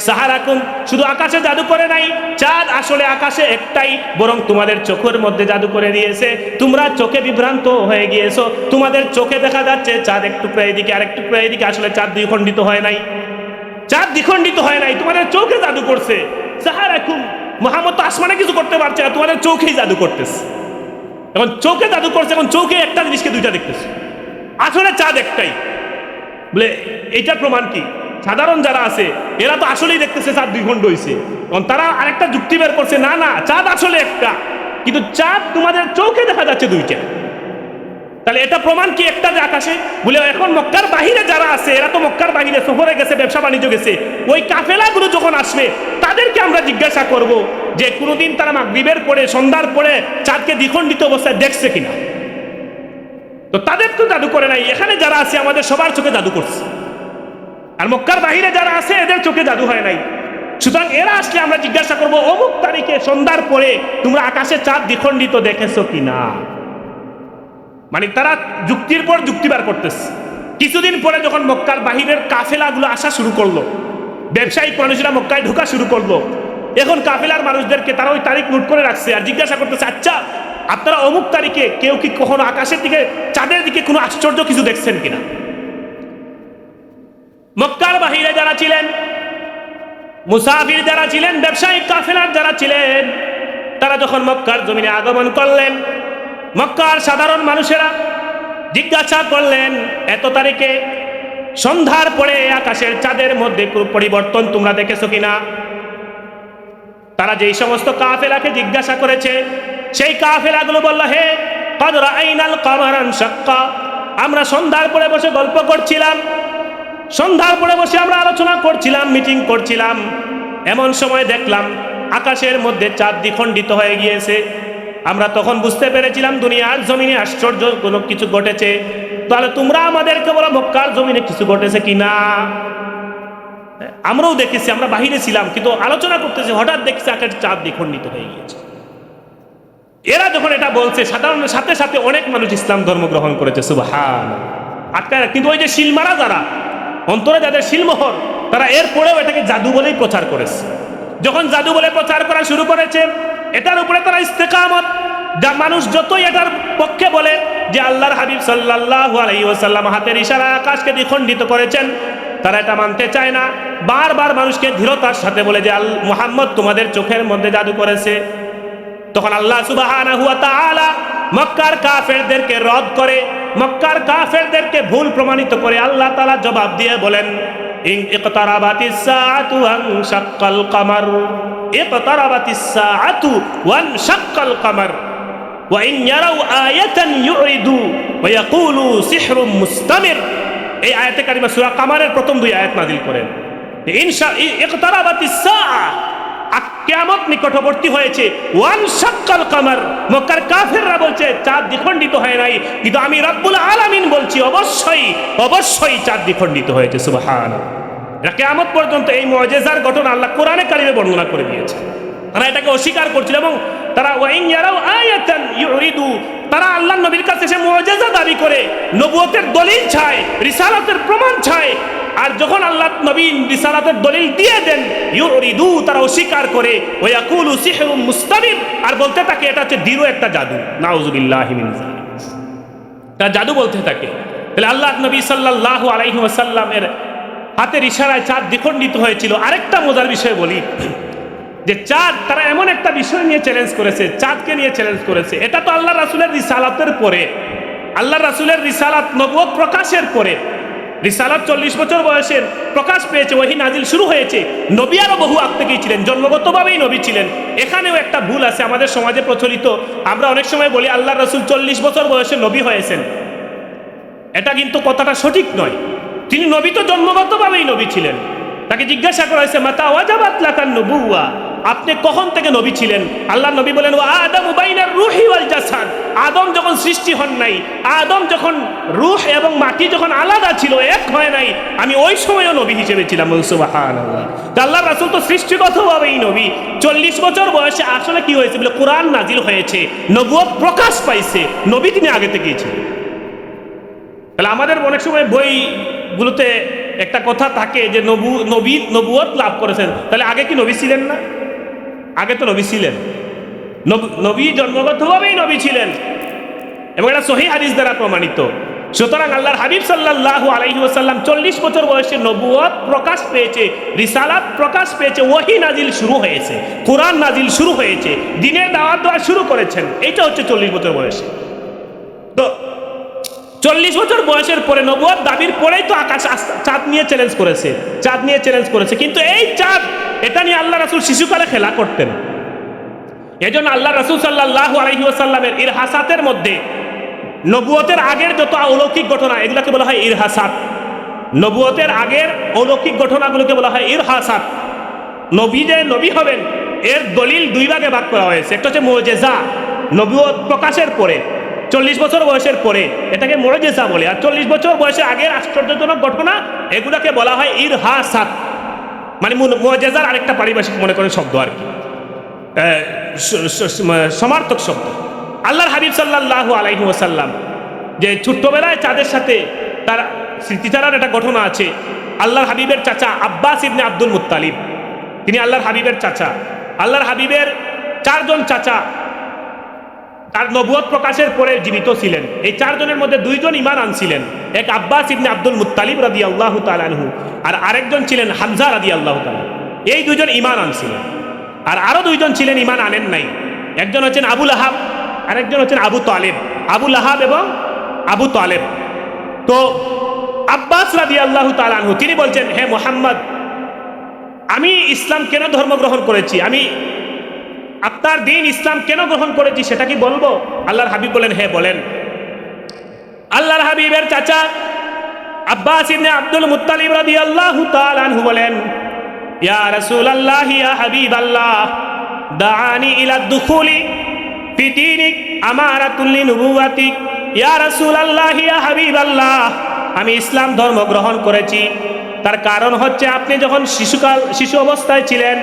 সাহারাকুম, শুধু আকাশে জাদু করে নাই, চাঁদ আসলে আকাশে একটাই, বরং তোমাদের চোখের মধ্যে জাদু করে দিয়েছে। তোমরা চোখে বিভ্রান্ত হয়ে গিয়েছো, তোমাদের চোখে দেখা যাচ্ছে চাঁদ এক টুকরা এদিকে আরেক টুকরা এদিকে, আসলে চাঁদ দ্বিখণ্ডিত হয় নাই, চাঁদ দ্বিখণ্ডিত হয় নাই, তোমাদের চোখে জাদু করছে। সাহারাকুম, মুহাম্মদ তো আসমানে কিছু করতে পারছে না, তোমাদের চোখেই জাদু করতেছে। এখন চোখে জাদু করছে, এখন চোখে একটা জিনিসকে দুইটা দেখতেছে, আসলে চাঁদ একটাই। বলে এইটার প্রমাণ কি? সাধারণ যারা আছে এরা তো আসলেই দেখতেছে চাঁদ দুই খণ্ড হয়েছে, কারণ তারা আরেকটা যুক্তি বের করছে, না না চাঁদ আসলে একটা, কিন্তু চাঁদ তোমাদের চোখে দেখা যাচ্ছে দুইটা। তাহলে এটা প্রমাণ কি একটা যে আকাশে? বলে এখন মক্কার বাহিরে যারা আছে, এরা তো মক্কার বাহিরে সফরে গেছে, ব্যবসা বাণিজ্য গেছে, ওই কাফেলাগুলো যখন আসবে তাদেরকে আমরা জিজ্ঞাসা করব যে কোনোদিন তারা মাগরিবের পরে সন্ধ্যার পরে চাঁদকে দ্বিখণ্ডিত অবস্থায় দেখছে কিনা। তো তাদের তো জাদু করে নাই, এখানে যারা আছে আমাদের সবার চোখে জাদু করছে, আর মক্কার বাহিরে যারা আছে এদের চোখে জাদু হয় নাই। সুতরাং এরা আসলে আমরা জিজ্ঞাসা করবো, অমুক তারিখে সন্ধ্যার পরে তোমরা আকাশে চাঁদ দ্বিখণ্ডিত দেখেছো কিনা। মানে তারা যুক্তির পর যুক্তি বার করতেছে। কিছুদিন পরে যখন মক্কার বাহিরের কাফেলাগুলো আসা শুরু করলো, ব্যবসায়িক মানুষরা মক্কায় ঢোকা শুরু করলো, এখন কাফেলার মানুষদেরকে তারা ওই তারিখ নোট করে রাখছে আর জিজ্ঞাসা করতেছে, আচ্ছা আপনারা অমুক তারিখে কেউ কি কখনো আকাশের দিকে চাঁদের দিকে কোনো আশ্চর্য কিছু দেখছেন কিনা। মক্কার বাহিরে যারা ছিলেন, মুসাফির যারা ছিলেন, ব্যবসায়িক কাফেলার যারা ছিলেন, তারা যখন মক্কার জমিনে আগমন করলেন, মক্কার সাধারণ মানুষেরা জিজ্ঞাসা করলেন, এত তারিখে সন্ধ্যার পরে আকাশের চাঁদের মধ্যে কোনো পরিবর্তন তোমরা দেখেছো কিনা। তারা যেই সমস্ত কাফেলাকে জিজ্ঞাসা করেছে, সেই কাফেলাগুলো বলল, হে কদ রাআইনাল কামারান শাক্কা, আমরা সন্ধ্যার পরে বসে গল্প করছিলাম, সন্ধ্যার পরে বসে আমরা আলোচনা করছিলাম, মিটিং করছিলাম, এমন সময় দেখলাম আকাশের মধ্যে চাঁদ দ্বিখণ্ডিত হয়ে গিয়েছে। আমরা তখন বুঝতে পেরেছিলাম দুনিয়ার জমিনে আশ্চর্য কোনো কিছু ঘটেছে। তাহলে তোমরা আমাদেরকে বলো মক্কার জমিনে কিছু ঘটেছে কিনা। আমরাও দেখেছি, আমরা বাহিরে ছিলাম, কিন্তু আলোচনা করতেছি, হঠাৎ দেখছি আকাশের চাঁদ দ্বিখণ্ডিত হয়ে গিয়েছে। এরা যখন এটা বলছে, সাধারণ সাথে সাথে অনেক মানুষ ইসলাম ধর্ম গ্রহণ করেছে। সুবহানাল্লাহ। আটকায় রাখে। কিন্তু ওই যে শিলমারা যারা, অন্তরে যাদের শিলমোহর, তারা এরপরেও এটাকে জাদু বলেই প্রচার করেছে। যখন জাদু বলে প্রচার করা শুরু করেছে, এটার উপরে তারা ইস্তেকামত, যা মানুষ যতই এটার পক্ষে বলে যে আল্লাহর হাবিব সাল্লাল্লাহু আলাইহি ওয়াসাল্লাম হাতের ইশারায় আকাশকে দ্বিখণ্ডিত করেছেন, তারা এটা মানতে চায় না। বারবার মানুষকে দৃঢ়তার সাথে বলে যে মুহাম্মদ তোমাদের চোখের মধ্যে জাদু করেছে। তখন আল্লাহ সুবহানাহু ওয়া তাআলা মক্কার কাফেরদেরকে রদ করে, মক্কার কাফেরদেরকে ভুল প্রমাণিত করে আল্লাহ তাআলা জবাব দিয়ে বলেন, ইকতারাবাতিস সাআতু ওয়ানশাক্কাল কামার, ইকতারাবাতিস সাআতু ওয়ানশাক্কাল কামার ওয়া ইন ইয়ারাউ আয়াতান ইউরিদু ওয়া ইয়াকুলু সিহরুম মুস্তামির। এই আয়াতে কারিমা সূরা কামারের প্রথম দুই আয়াত নাযিল করেন। ইকতারাবাতিস সাআ, কিয়ামত নিকটবর্তী হয়েছে। ওয়ানশাক্কাল কামার, মক্কার কাফেররা বলছে চাঁদ দ্বিখণ্ডিত হয় নাই, কিন্তু আমি রব্বুল আলামিন বলছি অবশ্যই অবশ্যই চাঁদ দ্বিখণ্ডিত হয়েছে। সুবহানাল্লাহ। এটা কিয়ামত পর্যন্ত এই মুআজিজার ঘটনা আল্লাহ কোরআনে কারিমে বর্ণনা করে দিয়েছে। তারা এটাকে অস্বীকার করছিল এবং তারা ওয়াইন ইয়ারাউ আয়াতান ইউরিদু, তারা আল্লাহর নবীর কাছে এসে মুআজিজা দাবি করে, নবুয়তের দলিল চায়, রিসালাতের প্রমাণ চায়। আর যখন আল্লাহ নবী রিসালাতের দলিল দিয়ে দেন, ইউরিদু, তারা অস্বীকার করে, ওয়া ইয়াকুলু সিহরুম মুস্তামির, আর বলতে থাকে এটা হচ্ছে দৃঢ় একটা জাদু। নাউযুবিল্লাহি মিন যালিক, তারা জাদু বলতে থাকে। তাহলে আল্লাহ নবী সাল্লাল্লাহু আলাইহি ওয়াসাল্লামের হাতের ইশারায় চাঁদ দ্বিখণ্ডিত হয়েছিল। আরেকটা মজার বিষয় বলি, যে চাঁদ, তারা এমন একটা বিষয় নিয়ে চ্যালেঞ্জ করেছে, চাঁদকে নিয়ে চ্যালেঞ্জ করেছে। এটা তো আল্লাহ রাসূলের রিসালাতের পরে, আল্লাহ রাসূলের রিসালাত নবুয়ত প্রকাশের পরে, রিসালাত 40 বছর বয়সে প্রকাশ পেয়েছে, ওহী নাজিল শুরু হয়েছে। নবী আরো বহু আগ থেকেই ছিলেন, জন্মগতভাবেই নবী ছিলেন। এখানেও একটা ভুল আছে আমাদের সমাজে প্রচলিত। আমরা অনেক সময় বলি আল্লাহ রাসূল 40 বছর বয়সে নবী হয়েছেন। এটা কিন্তু কথাটা সঠিক নয়। তিনি নবী তো জন্মগতভাবেই নবী ছিলেন। তাকে জিজ্ঞাসা করা হয়েছে, মাতা ওয়াজাবাত লাকান নবুওয়া, আপনি কখন থেকে নবী ছিলেন? আল্লাহ নবী বলেন, ওয়া আদামু বাইনার রূহি ওয়াল জাসাদ, আদম যখন সৃষ্টি হন নাই, আদম যখন রূহ এবং মাটি যখন আলাদা ছিল, এক হয় নাই, আমি ওই সময়ও নবী হিসেবে ছিলাম। সুবহানাল্লাহ। আল্লাহ রাসূল তো সৃষ্টিগতভাবেই নবী। 40 বছর বয়সে আসলে কি হয়েছে বলে কোরআন নাজিল হয়েছে, নবুয়ত প্রকাশ পাইছে, নবী তিনি আগে থেকেই ছিলেন। তাহলে আমাদের অনেক সময় বইগুলোতে একটা কথা থাকে যে নবুয়ত লাভ করেছেন, তাহলে আগে কি নবী ছিলেন না? আগে তো নবী ছিলেন, নবী জন্মগতভাবেই নবী ছিলেন এবং এটা সহিহ হাদিস দ্বারা প্রমাণিত। সুতরাং আল্লাহর হাবিব সাল্লাল্লাহু আলাইহি ওয়াসাল্লাম 40 বছর বয়সে নবুয়ত প্রকাশ পেয়েছে, রিসালাত প্রকাশ পেয়েছে, ওহী নাজিল শুরু হয়েছে, কোরআন নাজিল শুরু হয়েছে, দ্বীনের দাওয়াত দেওয়া শুরু করেছেন। এইটা হচ্ছে 40 বছর বয়সে। তো 40 বছর বয়সের পরে নবুয়ত দাবির পরেই তো আকাশ চাঁদ নিয়ে চ্যালেঞ্জ করেছে, চাঁদ নিয়ে চ্যালেঞ্জ করেছে। কিন্তু এই চাঁদ, এটা নিয়ে আল্লাহ রাসূল শিশুকালে খেলা করতেন। এজন্য আল্লাহ রাসূল সাল্লাল্লাহু আলাইহি ওয়াসাল্লামের ইরহাসাতের মধ্যে নবুয়তের আগের যত অলৌকিক ঘটনা, এগুলোকে বলা হয় ইরহাসাত। নবুয়তের আগের অলৌকিক ঘটনাগুলোকে বলা হয় ইরহাসাত। নবী যে নবী হবেন এর দলিল দুই ভাগে ভাগ করা হয়েছে। একটা হচ্ছে মুআজিজা, নবুয়ত প্রকাশের পরে 40 বছর বয়সের পরে, এটাকে মুআজিজা বলে। আর 40 বছর বয়সের আগের আশ্চর্যজনক ঘটনা, এগুলোকে বলা হয় ইরহাসাত। মানে মুআজিজার আরেকটা পারিভাষিক মনে করেন শব্দ আর কি, সমার্থক শব্দ। আল্লাহর হাবিব সাল্লাল্লাহু আলাইহি ওয়াসাল্লাম যে ছোট্টবেলায় চাঁদের সাথে তার স্মৃতিচারার একটা ঘটনা আছে। আল্লাহর হাবিবের চাচা আব্বাস ইবনে আব্দুল মুত্তালিব, তিনি আল্লাহর হাবিবের চাচা। আল্লাহর হাবিবের 4 জন চাচা তার নবুয়ত প্রকাশের পরে জীবিত ছিলেন। এই 4 জনের মধ্যে 2 জন ঈমান আনছিলেন। এক আব্বাস ইবনে আব্দুল মুত্তালিব রাদিয়াল্লাহু তাআলা আনহু, আর আরেকজন ছিলেন হামজা রাদিয়াল্লাহু তাআলা। এই 2 জন ঈমান আনছিলেন। আর আরো 2 জন ছিলেন ঈমান আনেন নাই। একজন হচ্ছেন আবু লাহাব, আরেকজন হচ্ছেন আবু তালেব। আবু লাহাব এবং আবু তালেব। তো আব্বাস রাদিয়াল্লাহু তাআলা আনহু তিনি বলছেন, হে মুহাম্মদ, আমি ইসলাম কেন ধর্ম গ্রহণ করেছি, আমি আপনার দিন ইসলাম কেন গ্রহণ করেছি সেটা কি বলবো? আল্লাহর হাবিব বলেন, হ্যাঁ বলেন। আল্লাহর হাবিবের চাচা আব্বাস ইবনে আব্দুল মুত্তালিব রাদিয়াল্লাহু তাআলা আনহু বলেন, ইয়া রাসূলুল্লাহ ইয়া হাবিবাল্লাহ, দাআনি ইলা দুখুলি ফি দীনিক আমারাতুল লিনুবুওয়াতিক। ইয়া রাসূলুল্লাহ ইয়া হাবিবাল্লাহ, আমি ইসলাম ধর্ম গ্রহণ করেছি, তার কারণ হচ্ছে আপনি যখন শিশু অবস্থায় ছিলেন,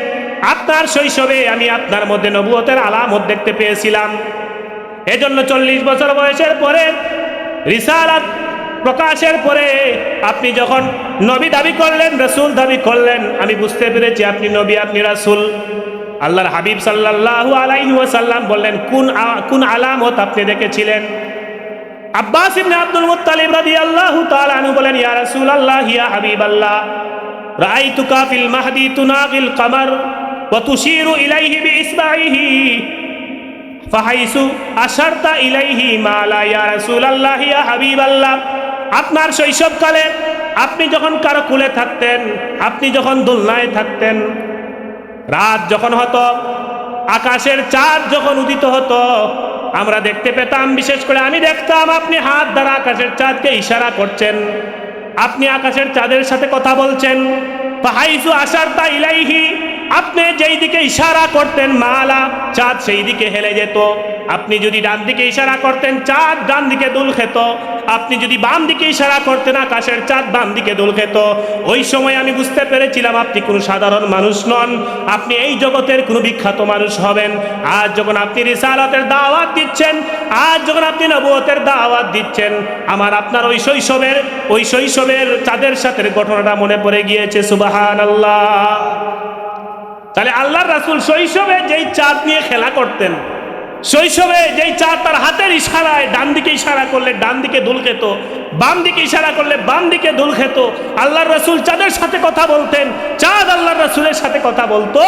আপনার শৈশবে আমি আপনার মধ্যে নবুয়তের আলামত দেখতে পেয়েছিলাম। এজন্য 40 বছর বয়সের পরে রিসালাত প্রকাশের পরে আপনি যখন নবী দাবি করলেন, রাসূল দাবি করলেন, আমি বুঝতে পেরেছি আপনি নবী, আপনি রাসূল। আল্লাহর হাবিব সাল্লাল্লাহু আলাইহি ওয়াসাল্লাম বললেন, কোন আলামত আপনি দেখেছিলেন? আব্বাস ইবনে আব্দুল মুত্তালিব রাদিয়াল্লাহু তাআলা আনহু বলেন, ইয়া রাসূলুল্লাহ ইয়া হাবিবাল্লাহ, রাআইতুকা ফিল মাহদি তুনাগিল কমর ওয়া তুশিরু ইলাইহি বিইসবাইহি ফাহাইসু আশারতা ইলাইহি মা লা ইয়া রাসূলুল্লাহ ইয়া হাবিবাল্লাহ। আপনার শৈশবকালে আপনি যখন কারো কুলে থাকতেন, আপনি যখন দোলনায় থাকতেন, রাত যখন হতো, আকাশের চাঁদ যখন উদিত হতো, আমরা দেখতে পেতাম, বিশেষ করে আমি দেখতাম আপনি হাত দ্বারা আকাশের চাঁদকে ইশারা করছেন, আপনি আকাশের চাঁদের সাথে কথা বলছেন। ফাহাইসু আশারতা ইলাইহি, আপনি যেই দিকে ইশারা করতেন মালা, চাঁদ সেই দিকে হেলে যেত। আপনি যদি ডান দিকে ইশারা করতেন, চাঁদ ডান দিকে দুল খেত। আপনি যদি বাম দিকে ইশারা করতেন, আকাশের চাঁদ বাম দিকে দুল খেত। ওই সময় আমি বুঝতে পেরেছিলাম আপনি কোনো সাধারণ মানুষ নন, আপনি এই জগতের কোনো বিখ্যাত মানুষ হবেন। আজ যখন আপনি রিসালাতের দাওয়াত দিচ্ছেন, আজ যখন আপনি নবুয়তের দাওয়াত দিচ্ছেন, আমার আপনার ওই শৈশবের চাঁদের সাথে ঘটনাটা মনে পড়ে গিয়েছে। সুবহানাল্লাহ। তাহলে আল্লাহর রাসূল শৈশবে যেই চাঁদ নিয়ে খেলা করতেন, শৈশবে যেই চাঁদ তার হাতের ইশারায় ডান দিকে ইশারা করলে ডান দিকে দুল খেত, বাম দিকে ইশারা করলে বাম দিকে দুল খেত, আল্লাহর রাসূল চাঁদের সাথে কথা বলতেন, চাঁদ আল্লাহর রাসূলের সাথে কথা বলতো।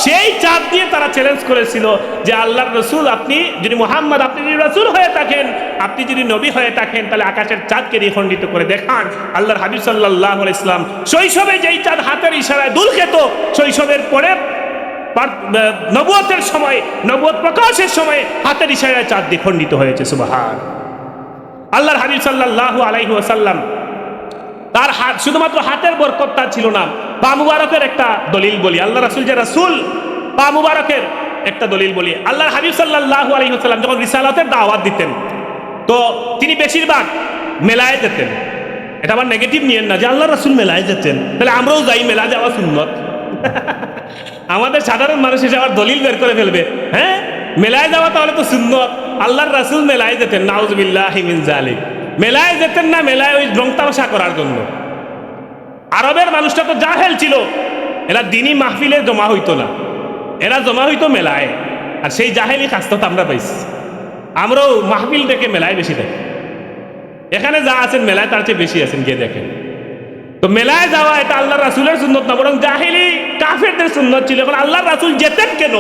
সেই চাঁদ দিয়ে তারা চ্যালেঞ্জ করেছিল যে আল্লাহর রাসূল, আপনি যদি মুহাম্মদ, আপনি যদি রাসূল হয়ে থাকেন, আপনি যদি নবী হয়ে থাকেন, তাহলে আকাশের চাঁদকে দ্বিখণ্ডিত করে দেখান। আল্লাহর হাবিব সাল্লাল্লাহু আলাইহি ওয়াসাল্লাম শৈশবে যেই চাঁদ হাতের ইশারায় দুল খেত, শৈশবের পরে নবুয়তের সময়, নবুয়ত প্রকাশের সময় হাতের ইশারায় চাঁদ দ্বিখণ্ডিত হয়েছে। সুবহান। আল্লাহর হাবিব সাল্লাল্লাহু আলাইহি ওয়াসাল্লাম তার হাত, শুধুমাত্র হাতের বরকত তার ছিল না, পা মুবারকের একটা দলিল বলি। আল্লাহ রাসূল যে রাসূল, পা মুবারকের একটা দলিল বলি। আল্লাহর হাবিব সাল্লাল্লাহু আলাইহি ওয়াসাল্লাম যখন রিসালাতের দাওয়াত দিতেন, তো তিনি বেশিরভাগ মেলায় যেতেন। এটা আবার নেগেটিভ নিয়েন না যে আল্লাহর রাসূল মেলায় যেতেন, তাহলে আমরাও যাই, মেলা যাওয়া সুন্নত। আমাদের সাধারণ মানুষ এসে আবার দলিল বের করে ফেলবে, হ্যাঁ মেলায় যাওয়া তাহলে তো সুন্নত। আল্লাহর রাসূল মেলায় যেতেন, নাউযুবিল্লাহি মিন যালিক। মেলায় যেতেন না মেলায় ওই রং তামাশা করার জন্য। আরবের মানুষটা তো জাহেল ছিল, এরা দিনই মাহফিলে জমা হইতো না, এরা জমা হইতো মেলায়। আর সেই জাহেলি কাজটা তো আমরা পাইছি। আমরাও মাহফিল দেখে মেলায় বেশি দেখি, এখানে যা আছেন মেলায় তার চেয়ে বেশি আছেন, গিয়ে দেখেন। তো মেলায় যাওয়া এটা আল্লাহর রাসূলের সুন্নত না, বরং জাহেলি কাফেরদের সুন্নত ছিল। এখন আল্লাহর রাসূল যেতেন কেন?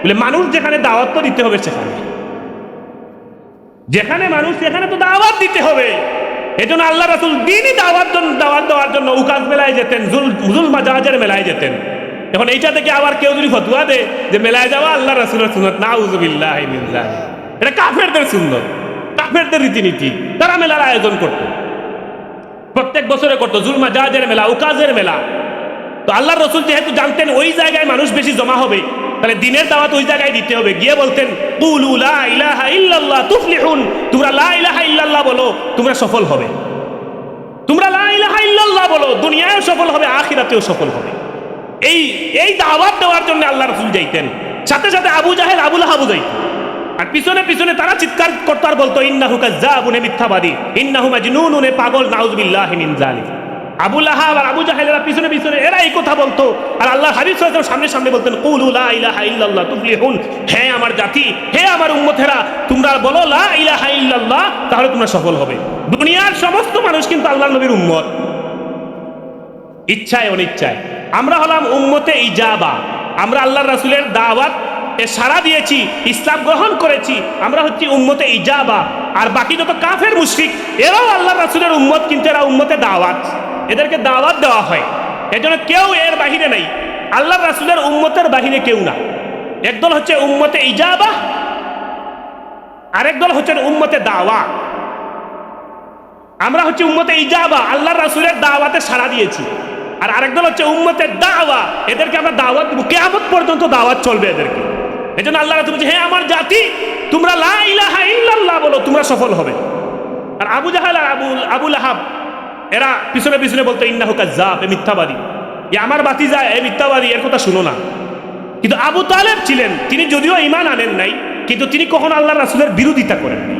বলে মানুষ যেখানে দাওয়াত তো দিতে হবে, যেখানে মানুষ সেখানে তো দাওয়াত দিতে হবে। এজন্য আল্লাহ রাসূল দিনই দাওয়াত দেওয়ার জন্য উকাজ মেলায় যেতেন, জুল মাজাজের মেলায় যেতেন। এখন এইটা থেকে আবার কেউ যদি ফতোয়া দেয় যে মেলায় যাওয়া আল্লাহর রাসূলের সুন্নত, নাউযুবিল্লাহি মিন যালিক, এটা কাফেরদের সুন্নত, কাফেরদের রীতিনীতি। তারা মেলার আয়োজন করতো, প্রত্যেক বছরে করতো, জুল মাজাজের মেলা, উকাজের মেলা। তো আল্লাহর রাসূল যেহেতু জানতেন ওই জায়গায় মানুষ বেশি জমা হবে, তাহলে দিনের দাওয়াত ওই জায়গায় দিতে হবে। গিয়ে বলতেন, কুলু লা ইলাহা ইল্লাল্লাহ তুফলিহুন, তোমরা লা ইলাহা ইল্লাল্লাহ বলো, তোমরা সফল হবে। তোমরা লা ইলাহা ইল্লাল্লাহ বলো, দুনিয়ায়ও সফল হবে, আখিরাতেও সফল হবে। এই দাওয়াত দেওয়ার জন্য আল্লাহর রাসূল যাইতেন। সাথে সাথে আবু জাহেল, আবু লাহাবও যাইতেন। আর পিছনে পিছনে তারা চিৎকার করতো আর বলতো, ইন্নাহু কাজ্জাবুন, মিথ্যাবাদী, ইন্নাহু মাজনুনুন, পাগল, নাউযুবিল্লাহি মিন যালিক। আবু লাহাব আর আবু জাহেলেরা পিছনে পিছনে এরা এই কথা বলতো, আর আল্লাহ হাবিব সাল্লাল্লাহু আলাইহি ওয়াসাল্লাম সামনে সামনে বলতেন, কুলু লা ইলাহা ইল্লাল্লাহ তুফলিহুন, হে আমার জাতি, হে আমার উম্মতেরা, তোমরা বলো লা ইলাহা ইল্লাল্লাহ, তাহলে তোমরা সফল হবে। দুনিয়ার সমস্ত মানুষ কিন্তু আল্লাহর নবীর উম্মত, ইচ্ছায় অনিচ্ছায়। আমরা হলাম উম্মতে ইজাবা, আমরা আল্লাহর রাসূলের দাওয়াত এ সাড়া দিয়েছি, ইসলাম গ্রহণ করেছি, আমরা হচ্ছি উম্মতে ইজাবা। আর বাকি যত কাফের মুশরিক, এরাও আল্লাহর রাসূলের উম্মত, কিন্তু এরা উম্মতে দাওয়াত, এদেরকে দাওয়াত দেওয়া হয়। এজন্য কেউ এর বাহিরে নাই, আল্লাহর রাসূলের উম্মতের বাহিরে কেউ না। একদল হচ্ছে উম্মতে ইজাবা, আরেক দল হচ্ছে উম্মতে দাওয়া। আমরা হচ্ছে উম্মতে ইজাবা, আল্লাহর রাসূলের দাওয়াতে সাড়া দিয়েছি। আর আরেক দল হচ্ছে উম্মতে দাওয়া, এদেরকে আমরা দাওয়াত দেব, কিয়ামত পর্যন্ত দাওয়াত চলবে এদেরকে। এজন্য আল্লাহ রাসূল বলছে, হে আমার জাতি, তোমরা লা ইলাহা ইল্লাল্লাহ বলো, তোমরা সফল হবে। আর আবু জাহেল আর আবু লাহাব এরা পিছনে পিছনে বলতো, ইন্নাহু কাজ্জাব, এ মিথ্যাবাদী, এ আমার ভাতিজা, এ মিথ্যাবাদী, এর কথা শুনো না। কিন্তু আবু তালেব ছিলেন, তিনি যদিও ঈমান আনেন নাই, কিন্তু তিনি কখনো আল্লাহর রাসূলের বিরোধিতা করেন নাই।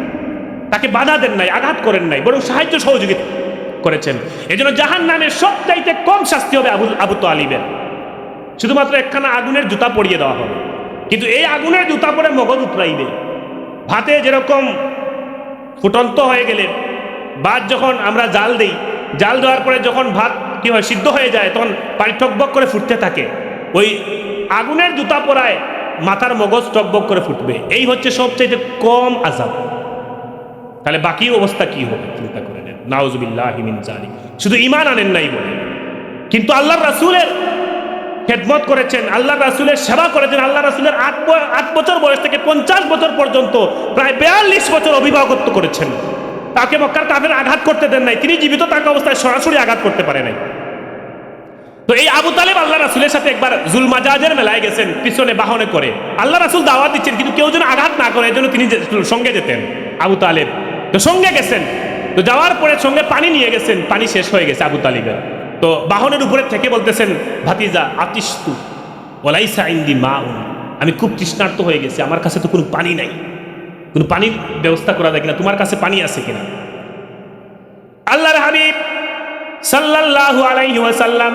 তাকে বাধা দেন নাই, আঘাত করেন নাই, বরং সাহায্য সহযোগিতা করেছেন। এই জন্য জাহান্নামের সবচাইতে কম শাস্তি হবে আবু তালিবের। শুধুমাত্র একখানা আগুনের জুতা পরিয়ে দেওয়া হবে, কিন্তু এই আগুনের জুতা পরে মগজ উতরাইবে। ভাতে যেরকম ফুটন্ত হয়ে গেলে ভাত যখন আমরা জাল দিই, জাল দেওয়ার পরে যখন ভাত কি হয়, সিদ্ধ হয়ে যায়, তখন পানি টকবক করে ফুটতে থাকে। ওই আগুনের জুতা পরায় মাথার মগজ টকবক করে ফুটবে। এই হচ্ছে সবচেয়ে কম আযাব। তাহলে বাকি অবস্থা কি হবে চিন্তা করে নেন। নাউযুবিল্লাহি মিন যালিক। শুধু ঈমান আনেন নাই বলে, কিন্তু আল্লাহর রাসূলের খেদমত করেছেন, আল্লাহ রাসূলের সেবা করেছেন। আল্লাহ রাসূলের 8 বছর বয়স থেকে 50 বছর পর্যন্ত প্রায় 42 বছর অভিভাবকত্ব করেছেন। তাকে মক্কার কাফের আঘাত করতে দেন নাই, তিনি জীবিত থাকা অবস্থায় সরাসরি আঘাত করতে পারে নাই। তো এই আবু তালেব আল্লাহ রাসূলের সাথে একবার জুলমাজাজের মেলায় গেছেন, পিছনে বাহনে করে। আল্লাহ রাসূল দাওয়াত দিচ্ছেন, কিন্তু কেউ যেন আঘাত না করে, এই জন্য তিনি সঙ্গে যেতেন। আবু তালেব তো সঙ্গে গেছেন। তো যাওয়ার পরে সঙ্গে পানি নিয়ে গেছেন, পানি শেষ হয়ে গেছে আবু তালিবের। তো বাহনের উপরে থেকে বলতেছেন, ভাতিজা আতিস্তু ওয়ালাইসা ইনদি মাউন, আমি খুব তৃষ্ণার্ত হয়ে গেছি, আমার কাছে তো কোনো পানি নাই, কোনো পানির ব্যবস্থা করা যায় কিনা, তোমার কাছে পানি আছে কিনা। আল্লাহর হাবিব সাল্লাল্লাহু আলাইহি ওয়াসাল্লাম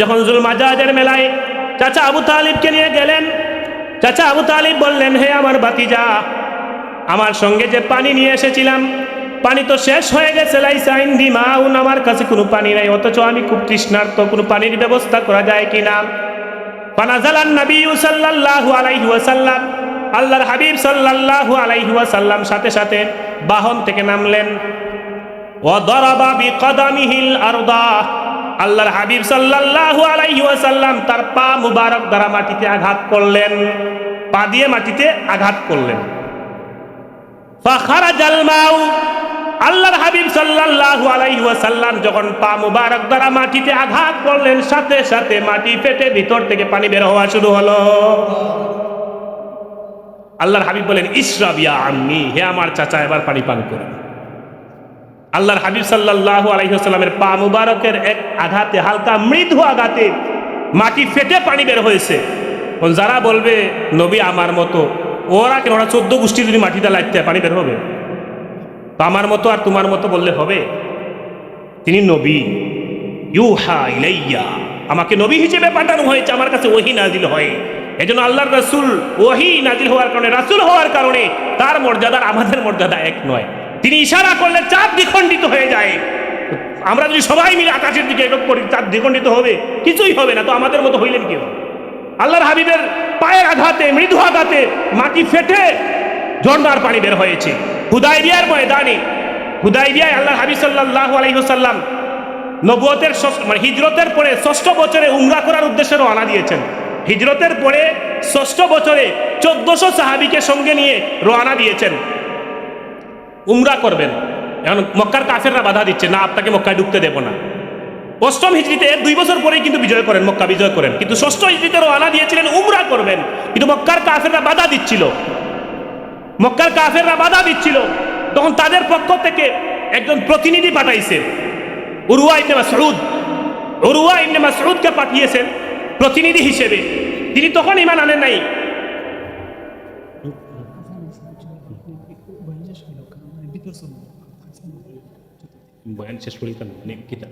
যখন জুলমাজাজের মেলায় চাচা আবু তালিবকে নিয়ে গেলেন, চাচা আবু তালিব বললেন, হে আমার ভাতিজা, আমার সঙ্গে যে পানি নিয়ে এসেছিলাম, পানি তো শেষ হয়ে গেছে, লাইসা ইনদি মাউন, আমার কাছে কোনো পানি নাই, অথচ আমি খুব তৃষ্ণার্ত, কোনো পানির ব্যবস্থা করা যায় কিনা। ফানাজালান নবী সাল্লাল্লাহু আলাইহি ওয়াসাল্লাম, আল্লাহর হাবিব সাল্লাল্লাহু আলাইহি ওয়াসাল্লাম সাথে সাথে বাহন থেকে নামলেন। ওয়া দারাবা বিকদামিহিল আরদা, আল্লাহর হাবিব সাল্লাল্লাহু আলাইহি ওয়াসাল্লাম তার পা মুবারক দ্বারা মাটিতে আঘাত করলেন, পা দিয়ে মাটিতে আঘাত করলেন। ফাখারাজাল মাউ, আল্লাহর হাবিব সাল্লাল্লাহু আলাইহি ওয়াসাল্লাম যখন পা মুবারক দ্বারা মাটিতে আঘাত করলেন, সাথে সাথে মাটি ফেটে ভিতর থেকে পানি বের হওয়া শুরু হলো। আল্লাহর হাবিব বলেন, ইশরাব ইয়া আম্মি, হে আমার চাচা, এবার পানি পান করুন। আল্লাহর হাবিব সাল্লাল্লাহু আলাইহি ওয়াসাল্লামের পা মুবারকের এক আঘাতে, হালকা মৃদু আঘাতে মাটি ফেটে পানি বের হয়েছে। যারা বলবে নবী আমার মতো, ওরা কেন, ওরা 14 গোষ্ঠী যদি মাটিতে লাগতে পানি বের হবে, তো আমার মতো আর তোমার মতো বললে হবে? তিনি নবী, ইউহা ইলাইয়া, আমাকে নবী হিসেবে পাঠানো হয়েছে, আমার কাছে ওহী নাজিল হয়। এজন্য আল্লাহর রাসূল ওহী নাজিল হওয়ার কারণে, রাসূল হওয়ার কারণে তার মর্যাদা আমাদের মর্যাদা এক নয়। তিনি ইশারা করলে চাঁদ দ্বিখণ্ডিত হয়ে যায়। আমরা যদি সবাই মিলে আকাশের দিকে একক করি, চাঁদ দ্বিখণ্ডিত হবে? কিছুই হবে না। তো আমাদের মতো হইলেন কি হবে? আল্লাহর হাবিবের পায়ের আঘাতে, মৃদু আঘাতে মাটি ফেটে ঝর্ণার পানি বের হয়েছে। হুদায়বিয়ার ময়দানে, হুদায়বিয়ায় আল্লাহর হাবিব সাল্লাল্লাহু আলাইহি ওয়াসাল্লাম নবুয়তের মানে হিজরতের পরে 6ষ্ঠ বছরে উমরা করার উদ্দেশ্যে রওনা দিয়েছেন। হিজরতের পরে 6ষ্ঠ বছরে 1400 সাহাবীকে সঙ্গে নিয়ে রওনা দিয়েছেন, উমরা করবেন। এখন মক্কার কাফেররা বাধা দিচ্ছে, না আপনাকে মক্কায় ঢুকতে দেব না। 8ম হিজরিতে 2 বছর পরেই কিন্তু বিজয় করেন, মক্কা বিজয় করেন, কিন্তু 6ষ্ঠ হিজরিতে রওনা দিয়েছিলেন উমরা করবেন, কিন্তু মক্কার কাফেররা বাধা দিচ্ছিল, মক্কার কাফেররা বাধা দিচ্ছিল। তখন তাদের পক্ষ থেকে একজন প্রতিনিধি পাঠাইছে, উরওয়া ইবনে মাসউদ। উরওয়া ইবনে মাসউদকে পাঠিয়েছেন প্রতিনিধি হিসেবে। তিনি তখন ঈমান আনেন নাই। বয়ান শেষ করি কেন, কিতাব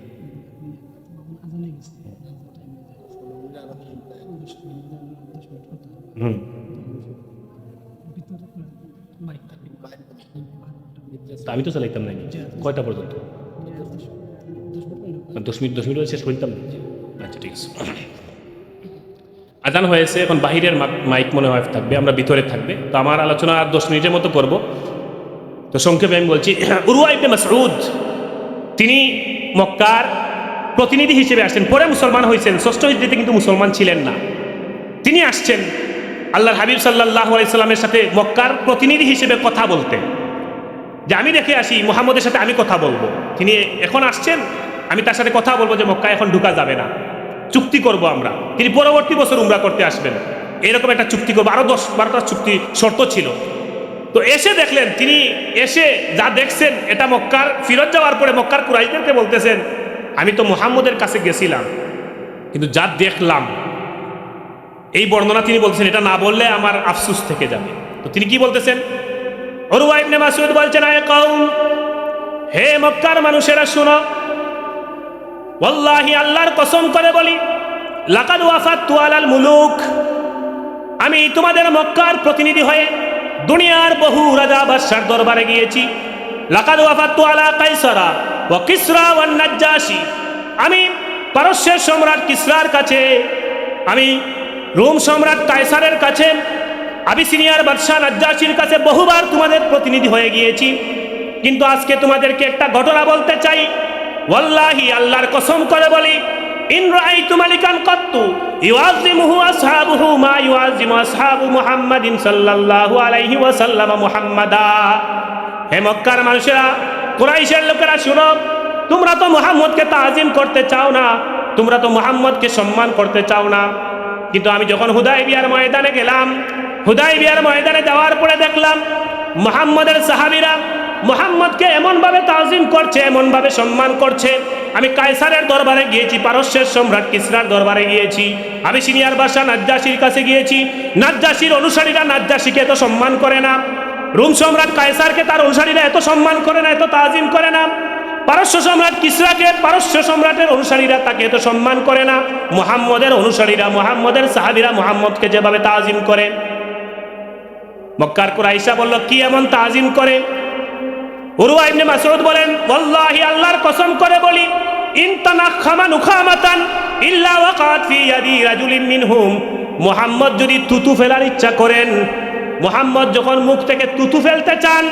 আমি তো চালাইতাম না। কয়টা পর্যন্ত? 10 মিনিট শেষ করিতাম। আচ্ছা ঠিক আছে। আজান হয়েছে, এখন বাহিরের মাইক মনে হয় থাকবে, আমরা ভিতরে থাকবে। তো আমার আলোচনা আর 10 মিনিটের মতো করব। তো সংক্ষেপে আমি বলছি, উরওয়া ইবনে মাসউদ তিনি মক্কার প্রতিনিধি হিসেবে আসছেন, পরে মুসলমান হয়েছেন। 6ষ্ঠ হিজরিতে কিন্তু মুসলমান ছিলেন না। তিনি আসছেন আল্লাহর হাবিব সাল্লাল্লাহু আলাইহি সাল্লামের সাথে মক্কার প্রতিনিধি হিসেবে কথা বলতে, যে আমি দেখে আসি মুহাম্মদের সাথে আমি কথা বলবো। তিনি এখন আসছেন, আমি তার সাথে কথা বলবো যে মক্কায় এখন ঢুকা যাবে না, চুক্তি করব আমরা। তিনি পরবর্তী বছর উমরা করতে আসবেন, এরকম একটা চুক্তি করবো। আরো 10-12টা চুক্তি শর্ত ছিল। তো এসে দেখলেন, তিনি এসে যা দেখছেন, এটা মক্কার ফিরত যাওয়ার পরে মক্কার কুরাইশদেরকে বলতেছেন, আমি তো মুহাম্মদের কাছে গেছিলাম, কিন্তু যা দেখলাম, এই বর্ণনা তিনি বলতেছেন, এটা না বললে আমার আফসোস থেকে যাবে। তো তিনি কি বলতেছেন, উরওয়া ইবনে মাসউদ বলছেন, আয় কওম, হে মক্কার মানুষেরা শুনো, ওয়াল্লাহি আল্লাহর কসম করে বলি, লাকাদ ওয়াফাততু আলাল মুলুক, আমি তোমাদের মক্কার প্রতিনিধি হয়ে দুনিয়ার বহু রাজা বাদশার দরবারে গিয়েছি। লাকাদ ওয়াফাততু আলা কাইসারা ওয়া কিসরা ওয়ান নাজ্জাশি, আমি পারস্যের সম্রাট কিসরার কাছে, আমি রোম সম্রাট কায়সারের কাছে, আবিসিনিয়ার বাদশা নাজ্জাশির কাছে বহুবার তোমাদের প্রতিনিধি হয়ে গিয়েছি। কিন্তু আজকে তোমাদেরকে একটা ঘটনা বলতে চাই, ওয়াল্লাহি আল্লাহর কসম করে বলি, ইন রাআইতু মালিকান কাত্তু ইউআযিমুহু আসহাবুহু মা ইউআযিমু আসহাবু মুহাম্মাদিন সাল্লাল্লাহু আলাইহি ওয়াসাল্লাম মুহাম্মাদা। হে মক্কার মানুষেরা, কুরাইশের লোকেরা শুনো, তোমরা তো মুহাম্মদকে তাজিম করতে চাও না, তোমরা তো মুহাম্মদকে সম্মান করতে চাও না। কিন্তু আমি যখন হুদায়বিয়ার ময়দানে গেলাম, হুদায়বিয়ার ময়দানে যাওয়ার পরে দেখলাম মুহাম্মদের সাহাবীরা মুহাম্মদকে এমনভাবে তাজিম করছে, এমনভাবে সম্মান করছে। আমি কায়সারের দরবারে গিয়েছি, পারস্যের সম্রাট কিসরার দরবারে গিয়েছি, আবিসিনিয়ার বাদশা নাজ্জাশির কাছে গিয়েছি। নাজ্জাশির অনুসারীরা নাজ্জাশিকে এত সম্মান করে না, রোম সম্রাট কায়সারকে তার অনুসারীরা এত সম্মান করে না, এত তাজিম করে না। পারস্য সম্রাট কিসরাকে পারস্য সম্রাটের অনুসারীরা তাকে এত সম্মান করে না। মুহাম্মদের অনুসারীরা, মুহাম্মদের সাহাবীরা মুহাম্মদকে যেভাবে তাজিম করে। মক্কার কুরাইশা বলল, কি এমন তাজিম করে? উরওয়া ইবনে মাসউদ বলেন, ওয়াল্লাহি আল্লাহর কসম করে বলি, ইন তানাখামা নুখামাতান ইল্লা ওয়াকাত ফি ইয়াদি রাজুলিন মিনহুম, মুহাম্মদ যদি তুতু ফেলার ইচ্ছা করেন, মুহাম্মদ যখন মুখ থেকে তুতু ফেলতে চান,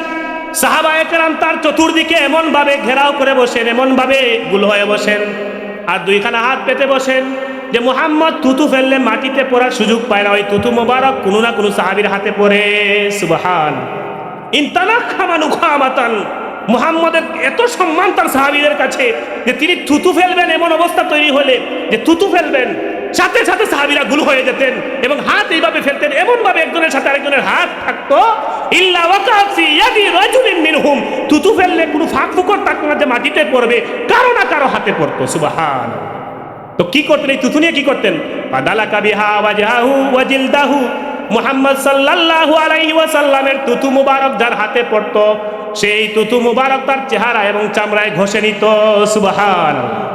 সাহাবায়ে কেরাম তার চতুর্দিকে এমন ভাবে ঘেরাও করে বসেন, এমন ভাবে গুল হয়ে বসেন, আর দুইখানা হাত পেতে বসেন যে মুহাম্মদ তুতু ফেললে মাটিতে পড়ার সুযোগ পায় না। ওই তুতু মোবারক কোনো না কোনো সাহাবীর হাতে পড়ে। সুবহান। ইনতানাখামা নুখামাতান, মুহাম্মদের এত সম্মান তার সাহাবীদের কাছে যে তিনি থুতু ফেলবেন, এমন অবস্থা তৈরি হলে যে থুতু ফেলবেন, সাথে সাথে সাহাবীরা গুল হয়ে যেতেন এবং হাত এইভাবে ফেলতেন, এমন ভাবে একজনের সাথে আরেকজনের হাত থাকতো। ইল্লা ওয়াকাত ফি ইয়াদি রাজুলিন মিনহুম, থুতু ফেললে কোনো ফাঁক ফুকর থাকতো না যে মাটিতে পড়বে, কারো না কারো হাতে পড়তো। সুবহান। তো কি করতেন এই থুতু নিয়ে? কি করতেন? ফাদালাকা বিহা ওয়াজহাহু ওয়া জিলদাহু, মুহাম্মদ সাল্লাল্লাহু আলাইহি ওয়াসাল্লামের তুতু মুবারক যার হাতে পড়তো, সেই তুতু মুবারক তার চেহারা এবং চামড়ায় ঘষে নিত। সুবহানাল্লাহ।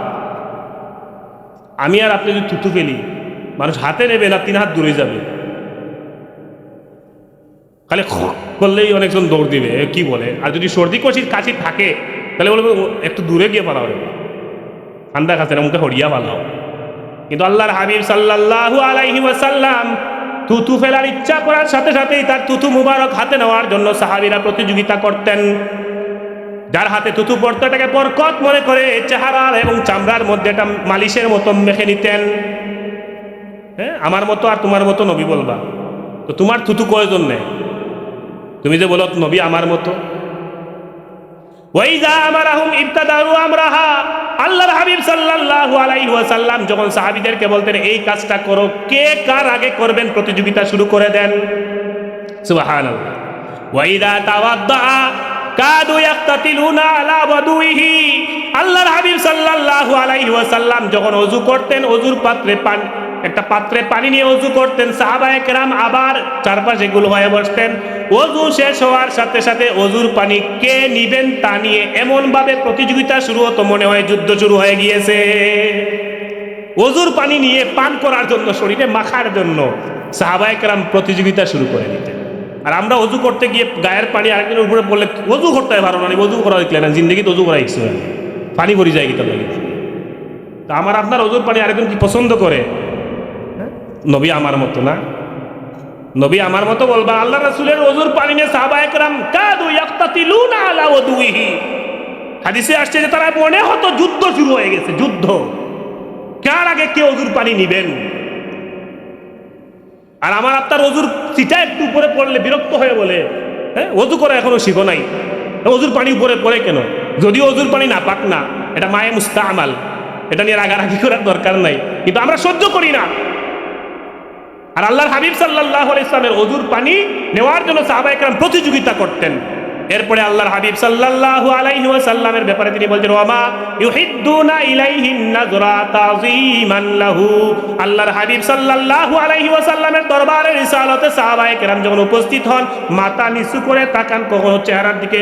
আমি আর আপনি যদি থুতু ফেলি, মানুষ হাতে নেবে না, 3 হাত দূরে যাবে, খালি করলেই অনেকজন দৌড় দিবে, কি বলে। আর যদি সর্দি কাশি থাকে তাহলে বলবে একটু দূরে গিয়ে পালাও রে, ঠান্ডা খাচ্ছে না, মুখে হরিয়া পালাও। কিন্তু আল্লাহর হাবিব সাল্লাল্লাহু আলাইহি ওয়াসাল্লাম থুতু ফেলার ইচ্ছা করার সাথে সাথেই তার থুতু মুবারক হাতে নেওয়ার জন্য সাহাবীরা প্রতিযোগিতা করতেন। যার হাতে থুতু পড়তো এটাকে বরকত মনে করে চেহারা এবং চামড়ার মধ্যে এটা মালিশের মতো মেখে নিতেন। হ্যাঁ, আমার মতো আর তোমার মতো নবী বলবা, তো তোমার থুতু কয়জন নেই? তুমি যে বলো নবী আমার মতো। ওয়াইজা আমারাহুম ইবতাদাউ আমরাহা, আল্লাহর হাবিব সাল্লাল্লাহু আলাইহি ওয়াসাল্লাম যখন সাহাবীদেরকে বলতেন এই কাজটা করো, কে কার আগে করবেন প্রতিযোগিতা শুরু করে দেন। সুবহানাল্লাহ। ওয়াইদা তাওয়াদ্দা কাদু ইয়াক্তাতিলুনা আলা ওয়াদুইহি, আল্লাহর হাবিব সাল্লাল্লাহু আলাইহি ওয়াসাল্লাম যখন ওযু করতেন, ওযুর পাত্রে একটা পাত্রে পানি নিয়ে ওযু করতেন, সাহাবায়ে কেরাম আবার চারপাশে গুল হয়ে বসতেন। ওযু শেষ হওয়ার সাথে সাথে ওযুর পানি কে নিবেন তা নিয়ে এমন ভাবে প্রতিযোগিতা শুরু হতো, মনে হয় যুদ্ধ শুরু হয়ে গিয়েছে। ওযুর পানি নিয়ে পান করার জন্য, শরীরে মাখার জন্য সাহাবায়ে কেরাম প্রতিযোগিতা শুরু করে দিতেন। আর আমরা ওযু করতে গিয়ে গায়ের পানি আরেকজনের উপরে পড়লে ওযু করতে হয় ভালো না, ওযু করা দেখলে না, জিন্দগিতে ওযু করা ইচ্ছে হয়, পানি ভরি যায় কিতা লাগে। তা আমার আপনার ওযুর পানি আরেকজন কি পছন্দ করে? নবী আমার মতো না, নবী আমার মতো বলবা। আল্লাহ রাসূলের ওযুর পানি নিয়ে সাহাবায়ে কেরাম কাদু ইয়াক্তাতিলুনা আলা ওয়াদুইহি, হাদিসে আসছে যে তারা মনে হতো যুদ্ধ শুরু হয়ে গেছে, যুদ্ধ, কার আগে কে ওযুর পানি নিবেন। আর আমার আপনার ওযুর চিটা একটু উপরে পড়লে বিরক্ত হয়ে বলে, হ্যাঁ ওযু করে এখনো শিখো নাই, ওযুর পানি উপরে পড়ে কেন? যদিও ওযুর পানি না পাক না, এটা মায়ে মুস্তামাল, এটা নিয়ে রাগারাগি করার দরকার নাই, কিন্তু আমরা সহ্য করি না। আর আল্লাহর হাবিব সাল্লাল্লাহু আলাইহি ওয়াসাল্লামের ওযুর পানি নেওয়ার জন্য সাহাবায়ে কেরাম প্রতিযোগিতা করতেন। এরপরে আল্লাহর হাবিব সাল্লাল্লাহু আলাইহি ওয়াসাল্লামের ব্যাপারে তিনি বলছেন ওয়ামা ইউহিদ্দুনা ইলাইহিন নাযরা তাযীমান লাহু। আল্লাহর হাবিব সাল্লাল্লাহু আলাইহি ওয়াসাল্লামের দরবারে রিসালাতে সাহাবায়ে কেরাম যখন উপস্থিত হন মাথা নিচু করে তাকান, কখনো চেহারার দিকে